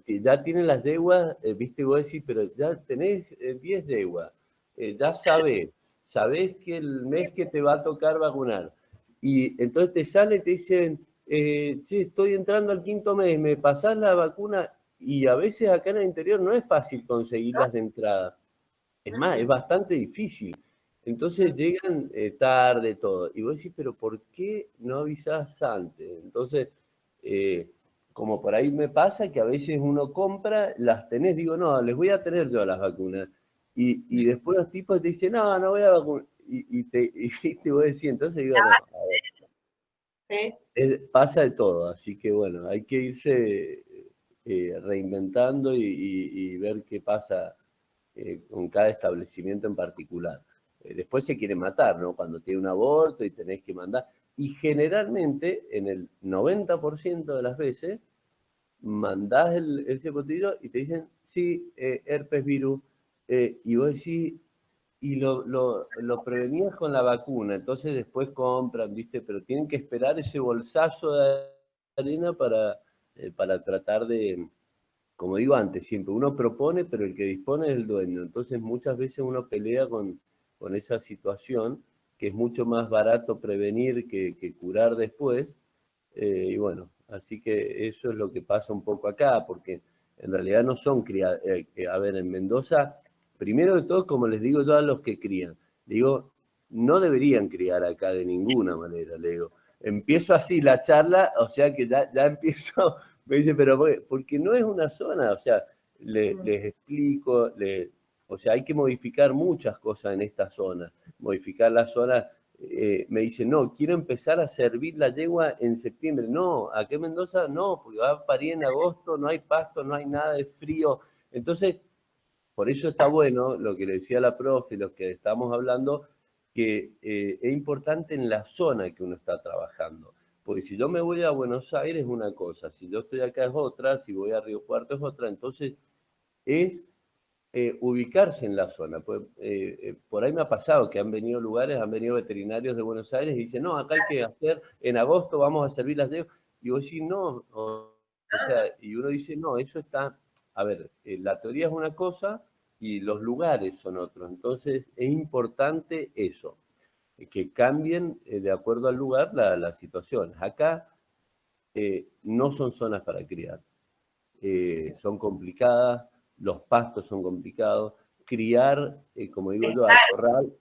ya tienen las yeguas, viste, vos decís, pero ya tenés 10 yeguas, ya sabés que el mes que te va a tocar vacunar. Y entonces te sale y te dicen, che, estoy entrando al 5.º mes, ¿me pasás la vacuna? Y a veces acá en el interior no es fácil conseguirlas de entrada. Es más, es bastante difícil. Entonces llegan tarde todo. Y vos decís, pero ¿por qué no avisás antes? Entonces, como por ahí me pasa que a veces uno compra, las tenés, digo, no, les voy a tener yo las vacunas. Y después los tipos te dicen, no, no voy a vacunar. Y te voy a decir, entonces digo, no, a ver, ¿Sí? pasa de todo. Así que bueno, hay que irse reinventando y ver qué pasa con cada establecimiento en particular. Después se quiere matar, ¿no? Cuando tiene un aborto y tenés que mandar. Y generalmente, en el 90% de las veces, mandás el cepotillo y te dicen, sí, herpes virus. Y vos decís, y lo prevenías con la vacuna, entonces después compran, ¿viste? Pero tienen que esperar ese bolsazo de arena para tratar de, como digo antes, siempre uno propone, pero el que dispone es el dueño. Entonces muchas veces uno pelea con esa situación, que es mucho más barato prevenir que curar después. Y bueno, así que eso es lo que pasa un poco acá, porque en realidad no son criados. A ver, en Mendoza, primero de todo, como les digo yo a los que crían, digo, no deberían criar acá de ninguna manera, le digo. Empiezo así la charla, o sea que ya empiezo, me dice, pero porque no es una zona, o sea, les explico, o sea, hay que modificar muchas cosas en esta zona, modificar la zona. Me dice, no, quiero empezar a servir la yegua en septiembre. No, aquí en Mendoza no, porque va a parir en agosto, no hay pasto, no hay nada, es frío. Entonces, por eso está bueno lo que le decía la profe, lo que estamos hablando, que es importante en la zona que uno está trabajando. Porque si yo me voy a Buenos Aires es una cosa, si yo estoy acá es otra, si voy a Río Cuarto es otra. Entonces, es ubicarse en la zona. Por ahí me ha pasado que han venido veterinarios de Buenos Aires y dicen, no, acá hay que hacer, en agosto vamos a servir las yeguas. Y vos decís, no, o sea, y uno dice, no, eso está, a ver, la teoría es una cosa y los lugares son otros. Entonces es importante eso, que cambien de acuerdo al lugar las situaciones. Acá no son zonas para criar, son complicadas. los pastos son complicados, criar, como digo yo, al corral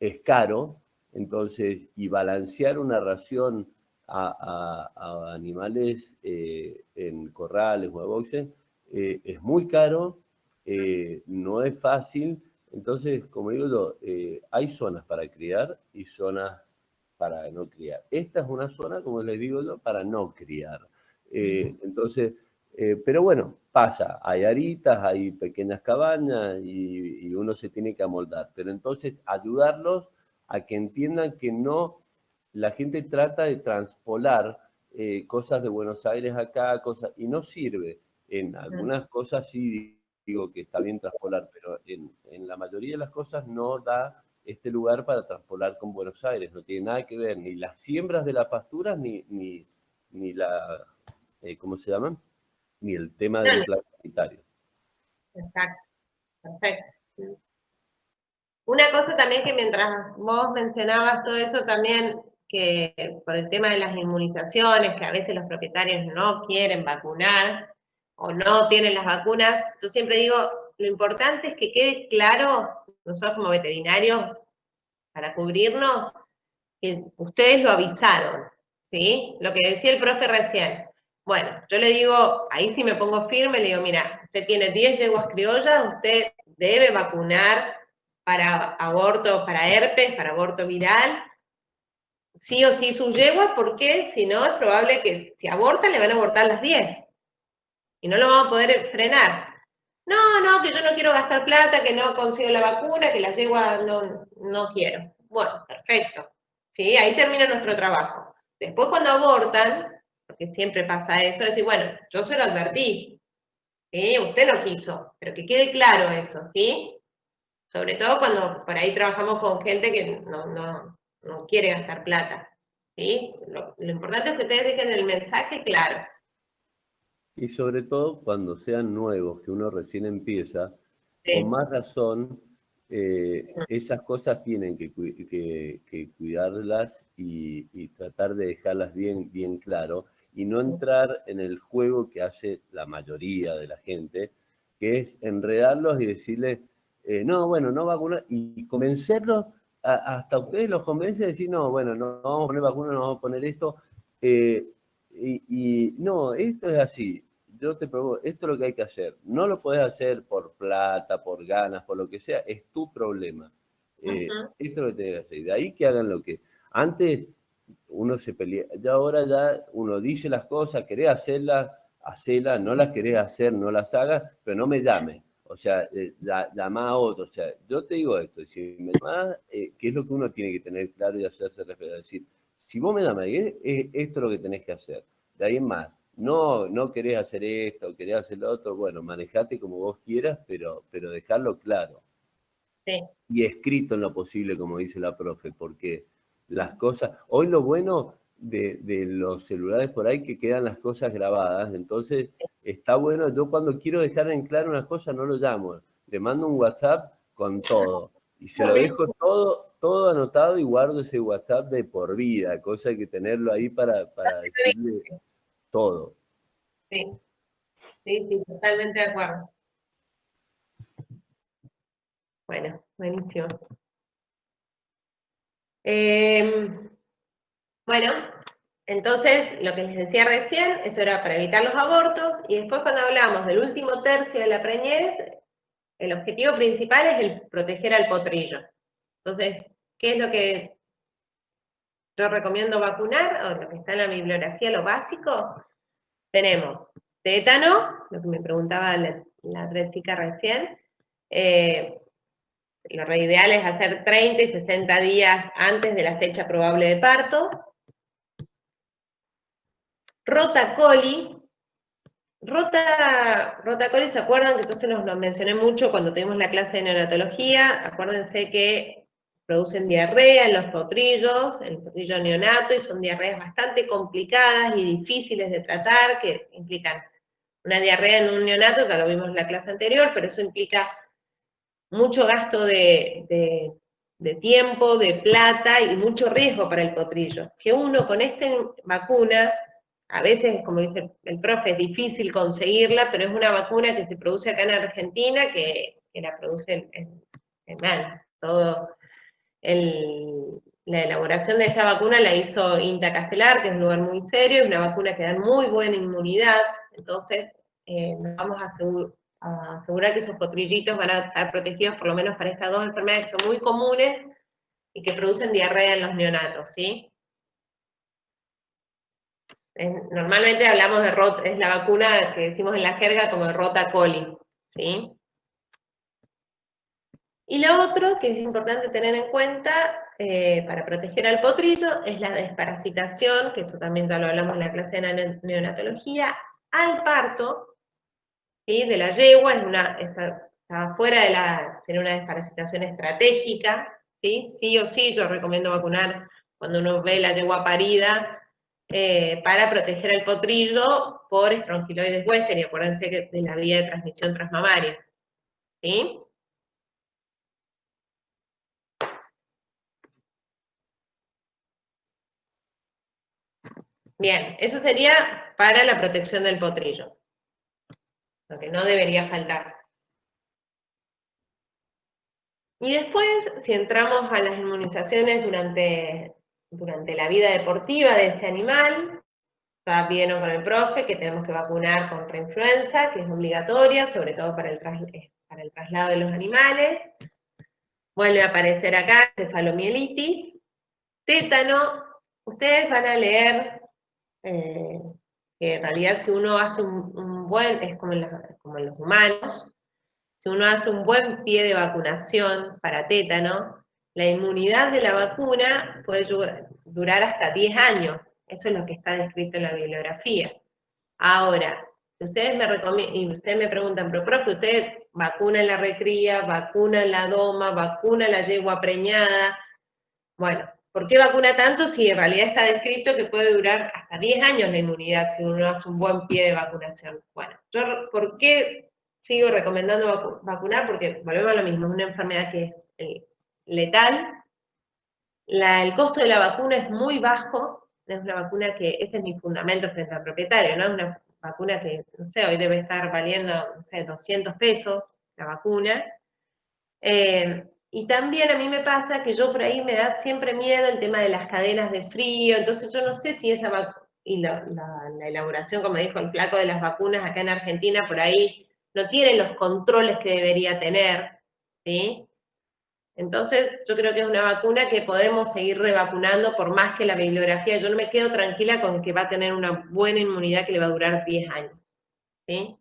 es caro, entonces, y balancear una ración a animales en corrales o a boxes es muy caro, no es fácil, entonces, como digo yo, hay zonas para criar y zonas para no criar. Esta es una zona, como les digo yo, para no criar. Entonces, pero bueno, pasa, hay aritas, hay pequeñas cabañas y uno se tiene que amoldar, pero entonces ayudarlos a que entiendan que no, la gente trata de transpolar cosas de Buenos Aires acá, cosas, y no sirve. En algunas cosas sí digo que está bien transpolar, pero en la mayoría de las cosas no da este lugar para transpolar con Buenos Aires, no tiene nada que ver, ni las siembras de las pasturas, ni la, ¿cómo se llaman? Ni el tema del plan sanitario. Exacto, perfecto. Una cosa también que mientras vos mencionabas todo eso también, que por el tema de las inmunizaciones, que a veces los propietarios no quieren vacunar o no tienen las vacunas, yo siempre digo, lo importante es que quede claro, nosotros como veterinarios, para cubrirnos, que ustedes lo avisaron, ¿sí? Lo que decía el profe recién. Bueno, yo le digo, ahí sí me pongo firme, le digo, mira, usted tiene 10 yeguas criollas, usted debe vacunar para aborto, para herpes, para aborto viral, sí o sí su yegua, porque si no es probable que si abortan le van a abortar las 10 y no lo vamos a poder frenar. No, que yo no quiero gastar plata, que no consigo la vacuna, que la yegua no quiero. Bueno, perfecto. ¿Sí? Ahí termina nuestro trabajo. Después cuando abortan, porque siempre pasa eso, es decir, bueno, yo se lo advertí, ¿sí? Usted no quiso, pero que quede claro eso, ¿sí? Sobre todo cuando por ahí trabajamos con gente que no quiere gastar plata, ¿sí? Lo importante es que ustedes dejen el mensaje claro. Y sobre todo cuando sean nuevos, que uno recién empieza, Sí. con más razón, esas cosas tienen que cuidarlas y tratar de dejarlas bien, bien claro y no entrar en el juego que hace la mayoría de la gente, que es enredarlos y decirles, no, bueno, no vacunar, y convencerlos, hasta ustedes los convencen de decir, no, bueno, no vamos a poner vacuna, no vamos a poner esto, y no, esto es así. Yo te pregunto, esto es lo que hay que hacer. No lo podés hacer por plata, por ganas, por lo que sea, es tu problema. Esto es lo que tenés que hacer. De ahí que hagan lo que... Antes uno se pelea, ya ahora ya uno dice las cosas, querés hacerlas, hacelas, no las querés hacer, no las hagas, pero no me llames. O sea, llama a otro. O sea, yo te digo esto, si me llamás, ¿qué es lo que uno tiene que tener claro y hacerse respetar? Es decir, si vos me llamas, esto es lo que tenés que hacer. De ahí en más. No querés hacer esto, querés hacer lo otro, bueno, manejate como vos quieras, pero dejarlo claro. Sí. Y escrito en lo posible, como dice la profe, porque las cosas, hoy lo bueno de los celulares por ahí que quedan las cosas grabadas, entonces está bueno, yo cuando quiero dejar en claro una cosa no lo llamo, le mando un WhatsApp con todo, y se lo dejo todo anotado y guardo ese WhatsApp de por vida, cosa que tenerlo ahí para decirle todo. Sí, totalmente de acuerdo. Bueno, buenísimo. Bueno, entonces lo que les decía recién, eso era para evitar los abortos, y después cuando hablamos del último tercio de la preñez, el objetivo principal es el proteger al potrillo. Entonces, ¿qué es lo que yo recomiendo vacunar? O lo que está en la bibliografía, lo básico, tenemos tétano, lo que me preguntaba la otra chica recién, lo ideal es hacer 30 y 60 días antes de la fecha probable de parto. Rotacoli. Rotacoli, ¿se acuerdan? Que entonces lo mencioné mucho cuando tuvimos la clase de neonatología. Acuérdense que producen diarrea en los potrillos, el potrillo neonato, y son diarreas bastante complicadas y difíciles de tratar, que implican una diarrea en un neonato, ya lo vimos en la clase anterior, pero eso implica mucho gasto de tiempo, de plata y mucho riesgo para el potrillo. Que uno con esta vacuna a veces, como dice el profe, es difícil conseguirla, pero es una vacuna que se produce acá en Argentina, que la produce en todo la elaboración de esta vacuna la hizo INTA Castelar, que es un lugar muy serio, es una vacuna que da muy buena inmunidad, entonces nos vamos a asegurar que esos potrillitos van a estar protegidos por lo menos para estas dos enfermedades que son muy comunes y que producen diarrea en los neonatos, ¿sí? Normalmente hablamos de es la vacuna que decimos en la jerga como de rota-coli, ¿sí? Y lo otro que es importante tener en cuenta para proteger al potrillo es la desparasitación, que eso también ya lo hablamos en la clase de neonatología, al parto, ¿sí? De la yegua, está fuera sería una desparasitación estratégica, ¿sí? Sí o sí, yo recomiendo vacunar cuando uno ve la yegua parida, para proteger al potrillo por estrongiloides Western, y acuérdense que de la vía de transmisión transmamaria, ¿sí? Bien, eso sería para la protección del potrillo, lo que no debería faltar. Y después, si entramos a las inmunizaciones durante la vida deportiva de ese animal, ya vieron con el profe que tenemos que vacunar contra influenza, que es obligatoria, sobre todo para el traslado de los animales. Vuelve a aparecer acá cefalomielitis, tétano. Ustedes van a leer que en realidad si uno hace es como en los humanos, si uno hace un buen pie de vacunación para tétano, la inmunidad de la vacuna puede durar hasta 10 años. Eso es lo que está descrito en la bibliografía. Ahora, si ustedes me preguntan, pero profe, ¿usted vacuna en la recría, vacuna en la doma, vacuna en la yegua preñada? Bueno, ¿por qué vacuna tanto si en realidad está descrito que puede durar hasta 10 años la inmunidad si uno hace un buen pie de vacunación? Bueno, ¿por qué sigo recomendando vacunar? Porque volvemos a lo mismo, es una enfermedad que es letal. El costo de la vacuna es muy bajo, es una vacuna que, ese es mi fundamento frente al propietario, ¿no? Es una vacuna que, no sé, hoy debe estar valiendo, no sé, 200 pesos la vacuna. Y también a mí me pasa que yo por ahí me da siempre miedo el tema de las cadenas de frío, entonces yo no sé si esa y la elaboración, como dijo el flaco, de las vacunas acá en Argentina, por ahí no tiene los controles que debería tener, ¿sí? Entonces yo creo que es una vacuna que podemos seguir revacunando por más que la bibliografía, yo no me quedo tranquila con que va a tener una buena inmunidad que le va a durar 10 años, ¿sí?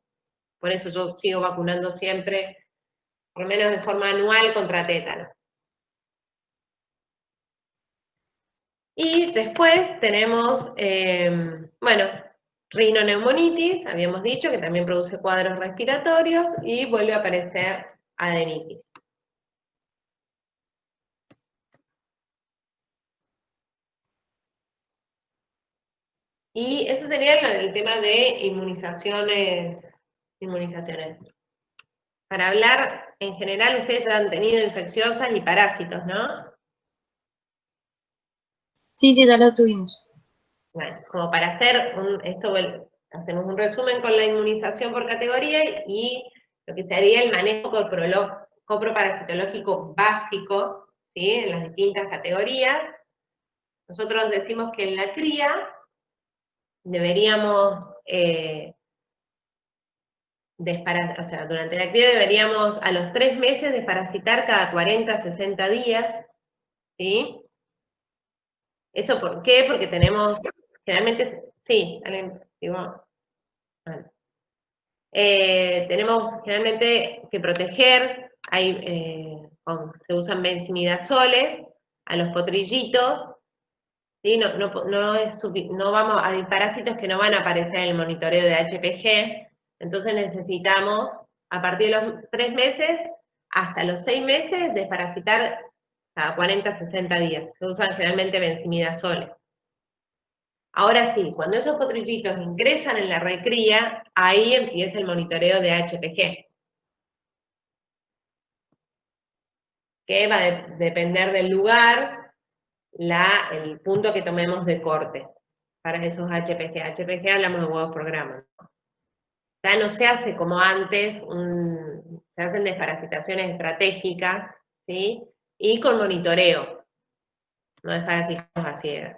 Por eso yo sigo vacunando siempre, por lo menos de forma anual, contra tétano. Y después tenemos, bueno, rinoneumonitis, habíamos dicho que también produce cuadros respiratorios, y vuelve a aparecer adenitis. Y eso sería el tema de inmunizaciones. Para hablar, en general, ustedes ya han tenido infecciosas y parásitos, ¿no? Sí, ya lo tuvimos. Bueno, como para hacer hacemos un resumen con la inmunización por categoría y lo que sería el manejo coproparasitológico básico, ¿sí? En las distintas categorías. Nosotros decimos que en la cría deberíamos, durante la cría deberíamos a los 3 meses desparasitar cada 40, 60 días, ¿sí? ¿Eso por qué? Porque tenemos, generalmente, sí, tenemos generalmente que proteger, se usan benzimidazoles a los potrillitos, ¿sí? Hay parásitos que no van a aparecer en el monitoreo de HPG, entonces necesitamos, a partir de los 3 meses hasta los 6 meses, desparasitar cada 40, 60 días. Se usan generalmente benzimidazoles. Ahora sí, cuando esos potrillitos ingresan en la recría, ahí empieza el monitoreo de HPG, que va a depender del lugar, el punto que tomemos de corte para esos HPG. HPG hablamos de huevos por gramo. Ya no se hace como antes, se hacen desparasitaciones estratégicas, ¿sí? Y con monitoreo, no desparasitamos a ciegas.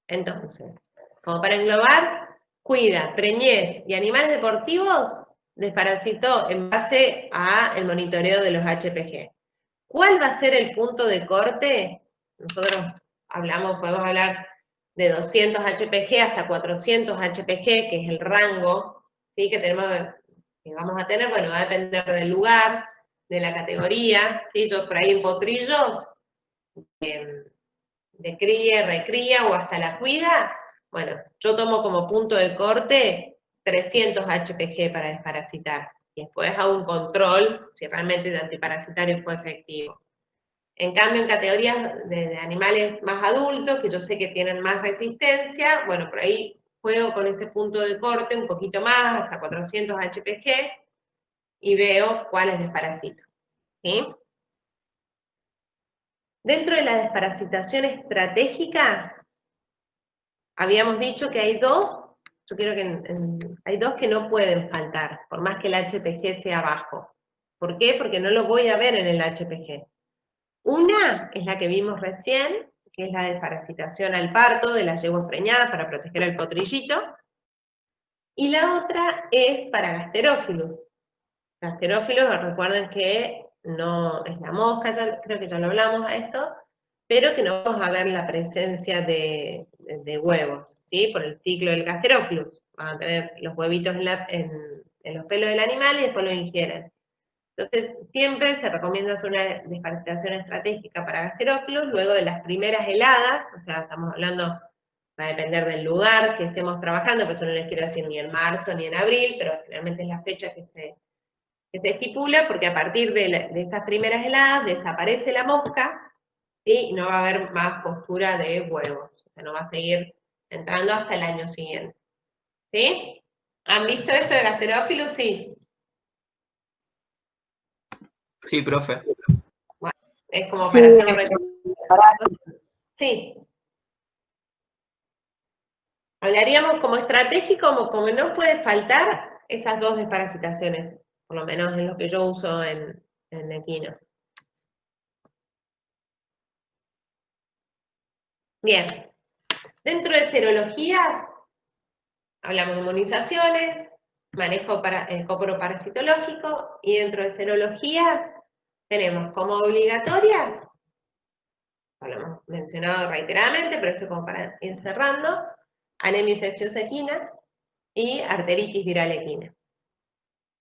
Entonces, como para englobar, cuida, preñez y animales deportivos, desparasitó en base al monitoreo de los HPG. ¿Cuál va a ser el punto de corte? Nosotros podemos hablar de 200 HPG hasta 400 HPG, que es el rango, ¿sí? que vamos a tener. Bueno, va a depender del lugar, de la categoría, ¿sí? Yo por ahí en potrillos, de cría, recría o hasta la cuida, bueno, yo tomo como punto de corte 300 HPG para desparasitar. Y después hago un control si realmente el antiparasitario fue efectivo. En cambio, en categorías de animales más adultos, que yo sé que tienen más resistencia, bueno, por ahí juego con ese punto de corte un poquito más, hasta 400 HPG, y veo cuáles desparasito. ¿Sí? Dentro de la desparasitación estratégica, habíamos dicho que hay dos, yo quiero hay dos que no pueden faltar, por más que el HPG sea bajo. ¿Por qué? Porque no lo voy a ver en el HPG. Una es la que vimos recién, que es la desparasitación al parto de las yeguas preñadas para proteger al potrillito. Y la otra es para Gasterófilos. Gasterófilos, recuerden que no es la mosca, creo que ya lo hablamos a esto, pero que no vamos a ver la presencia de huevos, ¿sí? Por el ciclo del Gasterófilos. Van a tener los huevitos en los pelos del animal y después lo ingieren. Entonces, siempre se recomienda hacer una desparasitación estratégica para Gasterófilos luego de las primeras heladas, o sea, estamos hablando, va a depender del lugar que estemos trabajando, por eso no les quiero decir ni en marzo ni en abril, pero generalmente es la fecha que se estipula, porque a partir de esas primeras heladas desaparece la mosca y no va a haber más postura de huevos, o sea, no va a seguir entrando hasta el año siguiente. ¿Sí? ¿Han visto esto de Gasterófilos? Sí. Sí, profe. Bueno, es como Sí, para hacer... Sí. Hablaríamos como estratégico, como no puede faltar esas dos desparasitaciones, por lo menos en lo que yo uso en equinos. Bien. Dentro de serologías, hablamos de inmunizaciones, manejo coproparasitológico, y dentro de serologías tenemos como obligatorias, lo hemos mencionado reiteradamente, pero esto es como para ir cerrando, anemia infecciosa equina y arteritis viral equina.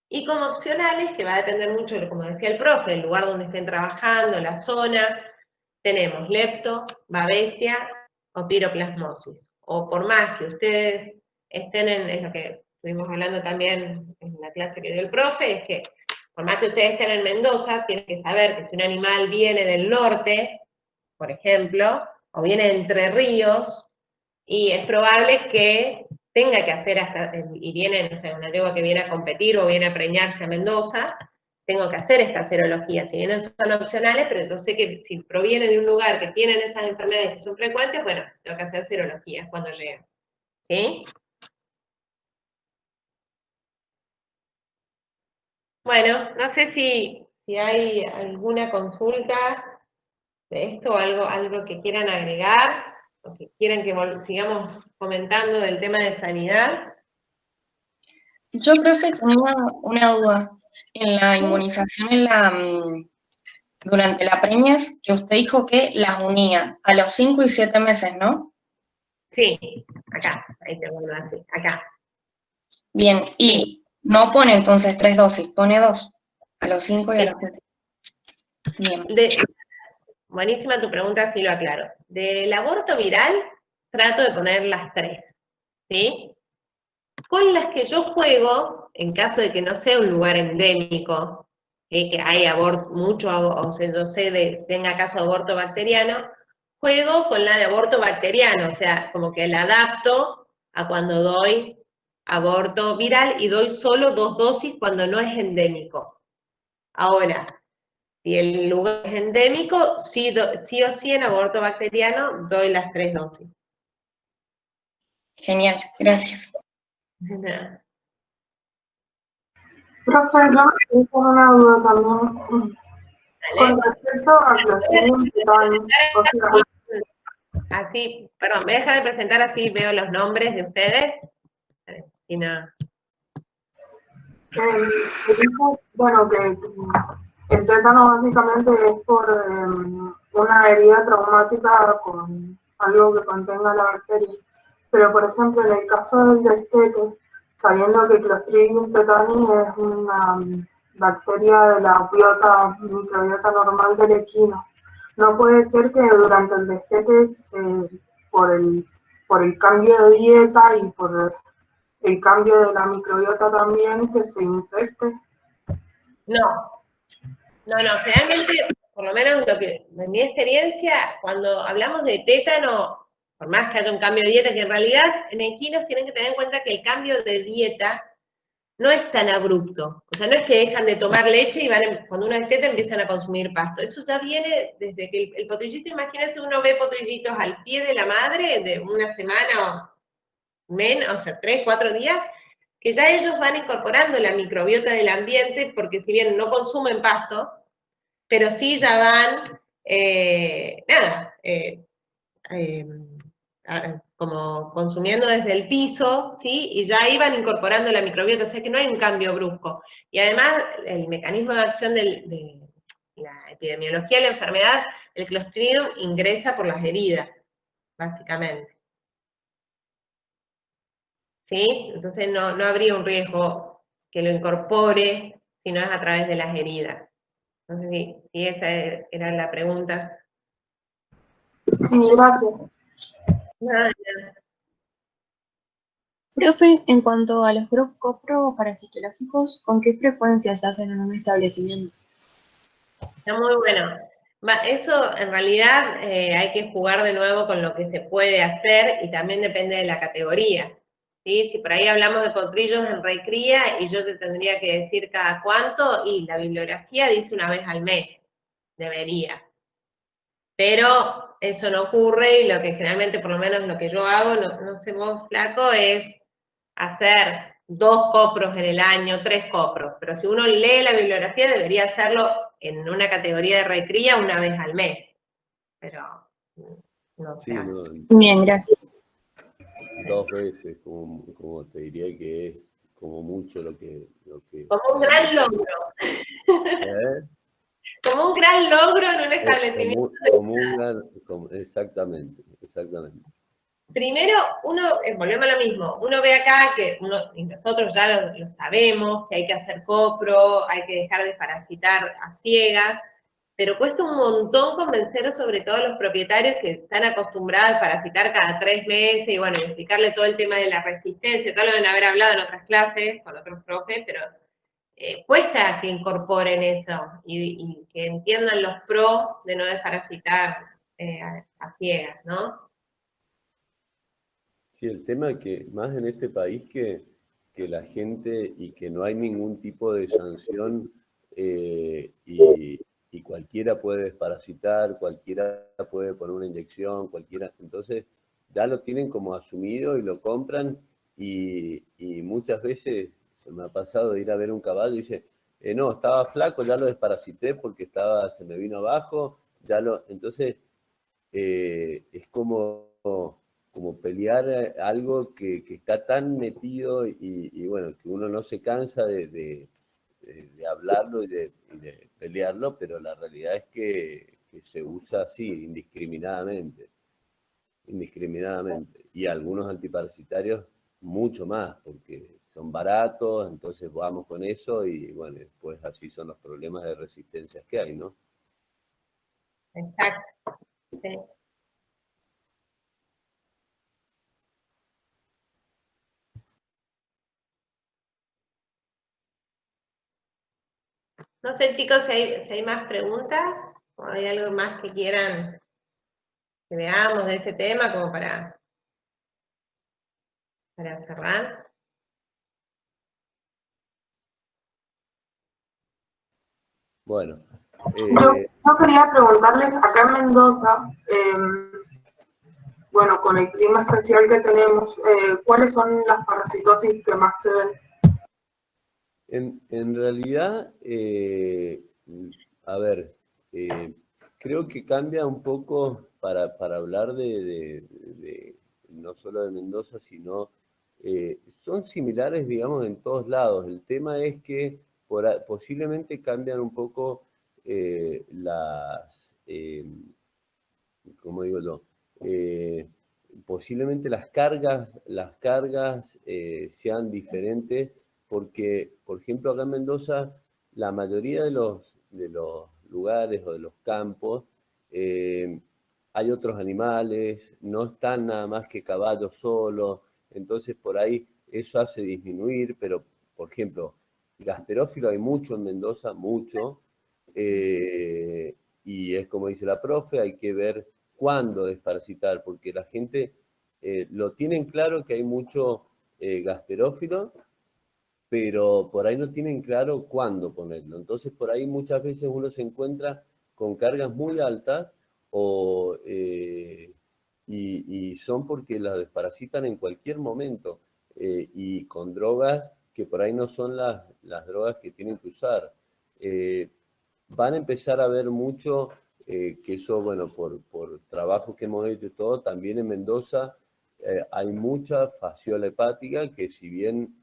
Y como opcionales, que va a depender mucho, como decía el profe, del lugar donde estén trabajando, la zona, tenemos lepto, babesia o piroplasmosis. O por más que ustedes estén es lo que estuvimos hablando también en la clase que dio el profe, es que por más que ustedes estén en Mendoza, tienen que saber que si un animal viene del norte, por ejemplo, o viene de Entre Ríos, y es probable que tenga que hacer y viene, no sé, una yegua que viene a competir o viene a preñarse a Mendoza, tengo que hacer esta serología. Si bien son opcionales, pero yo sé que si proviene de un lugar que tienen esas enfermedades que son frecuentes, bueno, tengo que hacer serologías cuando llegan. ¿Sí? Bueno, no sé si hay alguna consulta de esto o algo que quieran agregar, o que quieran que sigamos comentando del tema de sanidad. Yo, profe, tenía una duda. En la inmunización durante la preñez, que usted dijo que las unía a los 5 y 7 meses, ¿no? Sí, acá, ahí te vuelvo a decir, acá. Bien, y no pone entonces 3 dosis, pone 2, a los 5 y a los 7. Bien. Buenísima tu pregunta, sí lo aclaro. Del aborto viral, trato de poner las 3, ¿sí? Con las que yo juego, en caso de que no sea un lugar endémico, que hay mucho, o sea, yo sé tenga caso de aborto bacteriano, juego con la de aborto bacteriano, o sea, como que la adapto a cuando doy aborto viral y doy solo 2 dosis cuando no es endémico. Ahora, Si el lugar es endémico, sí o sí en aborto bacteriano doy las 3 dosis. Genial, gracias. Profe, yo tengo una duda también. Con respecto a Clostridium tetani, o sea, Así, perdón, me deja de presentar así veo los nombres de ustedes. Y no. dijo, bueno, que el tétano básicamente es por una herida traumática con algo que contenga la bacteria. Pero, por ejemplo, en el caso del destete, sabiendo que Clostridium tetani es una bacteria de la microbiota normal del equino, no puede ser que durante el destete, por el cambio de dieta y por el cambio de la microbiota también, que se infecte. No, generalmente, por lo menos en mi experiencia, cuando hablamos de tétano, por más que haya un cambio de dieta, que en realidad en equinos tienen que tener en cuenta que el cambio de dieta no es tan abrupto. O sea, no es que dejan de tomar leche y cuando uno es teta empiezan a consumir pasto. Eso ya viene desde que el potrillito, imagínense, uno ve potrillitos al pie de la madre de una semana o menos, o sea, 3, 4 días, que ya ellos van incorporando la microbiota del ambiente, porque si bien no consumen pasto, pero sí ya van, como consumiendo desde el piso, ¿sí? Y ya iban incorporando la microbiota, o sea que no hay un cambio brusco. Y además, el mecanismo de acción de la epidemiología de la enfermedad, el Clostridium ingresa por las heridas, básicamente. ¿Sí? Entonces no habría un riesgo que lo incorpore si no es a través de las heridas. No sé si esa era la pregunta. Sí, gracias. Nada. Profe, en cuanto a los copros parasitológicos, ¿con qué frecuencia se hacen en un establecimiento? Está muy bueno. Eso en realidad hay que jugar de nuevo con lo que se puede hacer y también depende de la categoría. ¿Sí? Si por ahí hablamos de potrillos en recría y yo te tendría que decir cada cuánto, y la bibliografía dice una vez al mes, debería. Pero eso no ocurre y lo que generalmente, por lo menos lo que yo hago, no sé vos, flaco, es hacer 2 copros en el año, 3 copros. Pero si uno lee la bibliografía, debería hacerlo en una categoría de recría una vez al mes. Pero no se Sí, hace. no, Bien, gracias. 2 veces, como te diría que es como mucho lo que Como un gran logro. ¿Eh? Como un gran logro en un establecimiento. Exactamente. Primero, volvemos a lo mismo, uno ve acá que y nosotros ya lo sabemos, que hay que hacer copro, hay que dejar de parasitar a ciegas, pero cuesta un montón convencer sobre todo a los propietarios que están acostumbrados a parasitar cada 3 meses, y bueno, explicarle todo el tema de la resistencia, ya lo deben haber hablado en otras clases con otros profes, pero cuesta que incorporen eso y que entiendan los pros de no desparasitar a ciegas, ¿no? Sí, el tema es que más en este país que la gente y que no hay ningún tipo de sanción y cualquiera puede desparasitar, cualquiera puede poner una inyección, cualquiera. Entonces ya lo tienen como asumido y lo compran y muchas veces se me ha pasado de ir a ver un caballo y dice, no, estaba flaco, ya lo desparasité porque se me vino abajo, entonces es como pelear algo que está tan metido y bueno, que uno no se cansa de hablarlo y de pelearlo, pero la realidad es que se usa así, indiscriminadamente. Y algunos antiparasitarios mucho más, porque son baratos, entonces vamos con eso y bueno, después así son los problemas de resistencias que hay, ¿no? Exacto. Sí. No sé, chicos, si hay más preguntas o hay algo más que quieran que veamos de este tema como para cerrar. Bueno, Yo quería preguntarles, acá en Mendoza, bueno, con el clima especial que tenemos, ¿cuáles son las parasitosis que más se ven? En realidad, a ver, creo que cambia un poco para hablar no solo de Mendoza, sino son similares, digamos, en todos lados. El tema es que posiblemente cambian un poco ¿cómo digo yo? Posiblemente las cargas sean diferentes porque, por ejemplo, acá en Mendoza, la mayoría de los lugares o de los campos, hay otros animales, no están nada más que caballos solos, entonces por ahí eso hace disminuir, pero, por ejemplo, gasterófilo hay mucho en Mendoza, mucho, y es como dice la profe, hay que ver cuándo desparasitar, porque la gente lo tienen claro que hay mucho gasterófilo, pero por ahí no tienen claro cuándo ponerlo. Entonces, por ahí muchas veces uno se encuentra con cargas muy altas y son porque las desparasitan en cualquier momento y con drogas que por ahí no son las drogas que tienen que usar. Van a empezar a ver mucho, que eso, bueno, por trabajo que hemos hecho y todo, también en Mendoza hay mucha fasciola hepática que si bien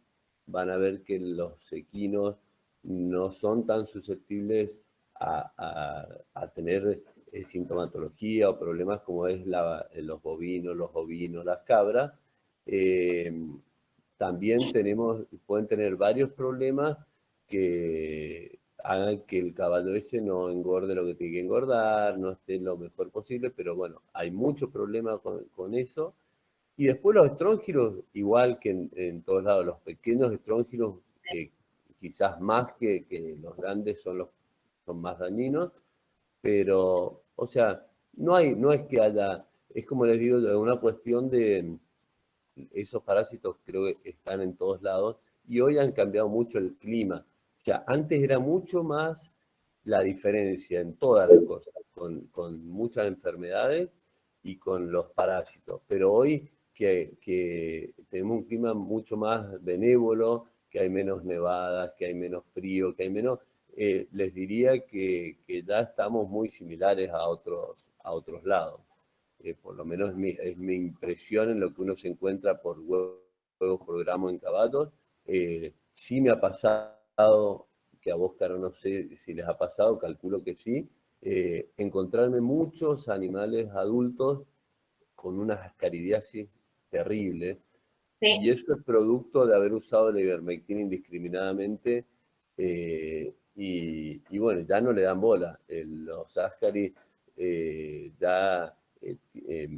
van a ver que los equinos no son tan susceptibles a tener sintomatología o problemas como es los bovinos, los ovinos, las cabras, también pueden tener varios problemas que hagan que el caballo ese no engorde lo que tiene que engordar, no esté lo mejor posible, pero bueno, hay mucho problema con eso. Y después los estróngilos, igual que en todos lados, los pequeños estróngilos, quizás más que los grandes son más dañinos, pero, o sea, no es que haya, es como les digo, es una cuestión de esos parásitos creo que están en todos lados y hoy han cambiado mucho el clima. O sea, antes era mucho más la diferencia en todas las cosas, con muchas enfermedades y con los parásitos. Pero hoy que tenemos un clima mucho más benévolo, que hay menos nevadas, que hay menos frío, que hay menos, les diría que ya estamos muy similares a otros lados. Por lo menos es mi impresión en lo que uno se encuentra por juegos por gramo en caballos. Sí me ha pasado, que a vos, Caro, no sé si les ha pasado, calculo que sí, encontrarme muchos animales adultos con una ascaridiasis terrible. Sí. Y eso es producto de haber usado la ivermectina indiscriminadamente. Y bueno, ya no le dan bola. Los ascaris ya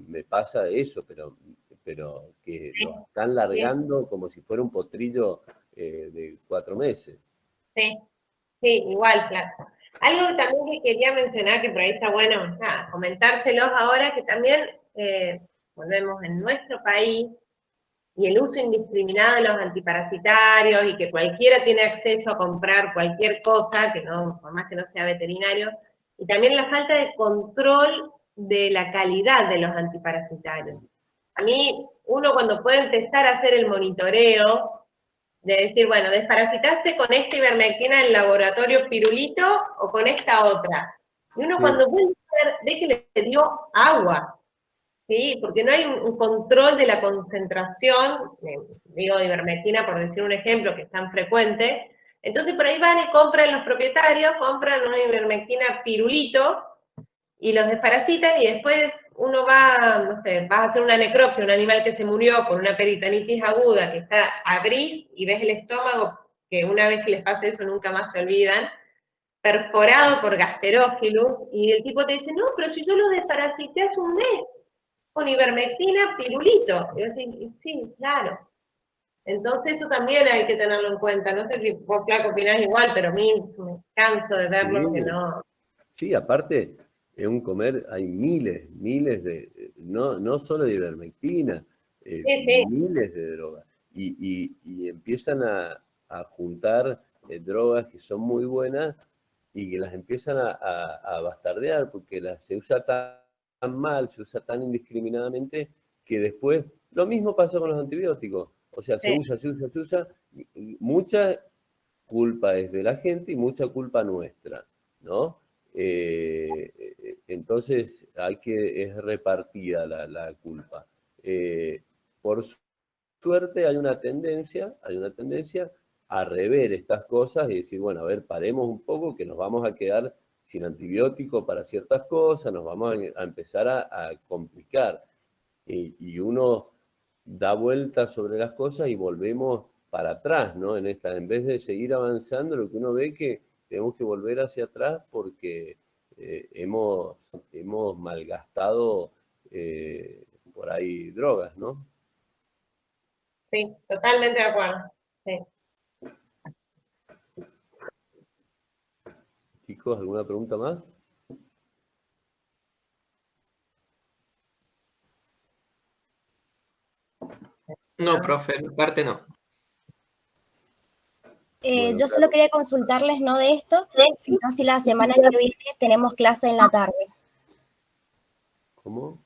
me pasa eso, pero que los están largando como si fuera un potrillo de 4 meses. Sí, sí, igual, claro. Algo también que quería mencionar, que por ahí está bueno, nada, comentárselos ahora, que también volvemos en nuestro país, y el uso indiscriminado de los antiparasitarios, y que cualquiera tiene acceso a comprar cualquier cosa, que no, por más que no sea veterinario, y también la falta de control de la calidad de los antiparasitarios. A mí, uno cuando puede empezar a hacer el monitoreo, de decir, bueno, desparasitaste con esta ivermectina en el laboratorio Pirulito o con esta otra. Y uno cuando ve que le dio agua, ¿sí? Porque no hay un control de la concentración, digo ivermectina por decir un ejemplo que es tan frecuente, entonces por ahí van y compran los propietarios, compran una ivermectina Pirulito y los desparasitan y después uno va, no sé, vas a hacer una necropsia, un animal que se murió por una peritonitis aguda, que está abrís y ves el estómago, que una vez que les pasa eso nunca más se olvidan, perforado por Gasterófilus, y el tipo te dice, no, pero si yo lo desparasité hace un mes, con ivermectina Pirulito. Y yo decía, sí, claro. Entonces eso también hay que tenerlo en cuenta. No sé si vos, Flaco, opinás igual, pero a mí me canso de verlo que no. Sí, aparte, en un comer hay miles no solo de ivermectina, miles de drogas. Y empiezan a juntar drogas que son muy buenas y que las empiezan a bastardear porque se usa tan mal, se usa tan indiscriminadamente, que después, lo mismo pasa con los antibióticos, o sea, se usa, y mucha culpa es de la gente y mucha culpa nuestra, ¿no? Entonces es repartida la culpa. Por suerte hay una tendencia a rever estas cosas y decir, bueno, a ver, paremos un poco que nos vamos a quedar sin antibiótico para ciertas cosas, nos vamos a empezar a complicar. Y uno da vueltas sobre las cosas y volvemos para atrás, ¿no? En vez de seguir avanzando, lo que uno ve que tenemos que volver hacia atrás porque hemos malgastado por ahí drogas, ¿no? Sí, totalmente de acuerdo. Sí. Chicos, ¿alguna pregunta más? No, profe, mi parte no. Bueno, Yo solo quería consultarles, no de esto, sino si la semana que viene tenemos clase en la tarde. ¿Cómo?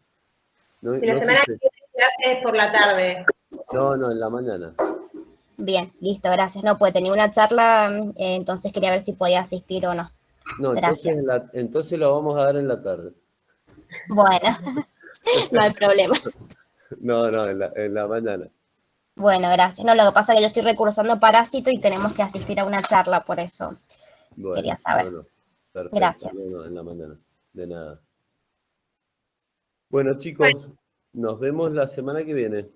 No, Y la no semana escuché. que viene clase es por la tarde. No, en la mañana. Bien, listo, gracias. No, pues tenía una charla, entonces quería ver si podía asistir o no. No, Gracias. entonces lo vamos a dar en la tarde. Bueno, no hay problema. No, en la mañana. Bueno, gracias. No, lo que pasa es que yo estoy recursando parásito y tenemos que asistir a una charla, por eso Bueno, quería saber. no, perfecto. Gracias. No, en la mañana. De nada. Bueno, chicos, nos vemos la semana que viene.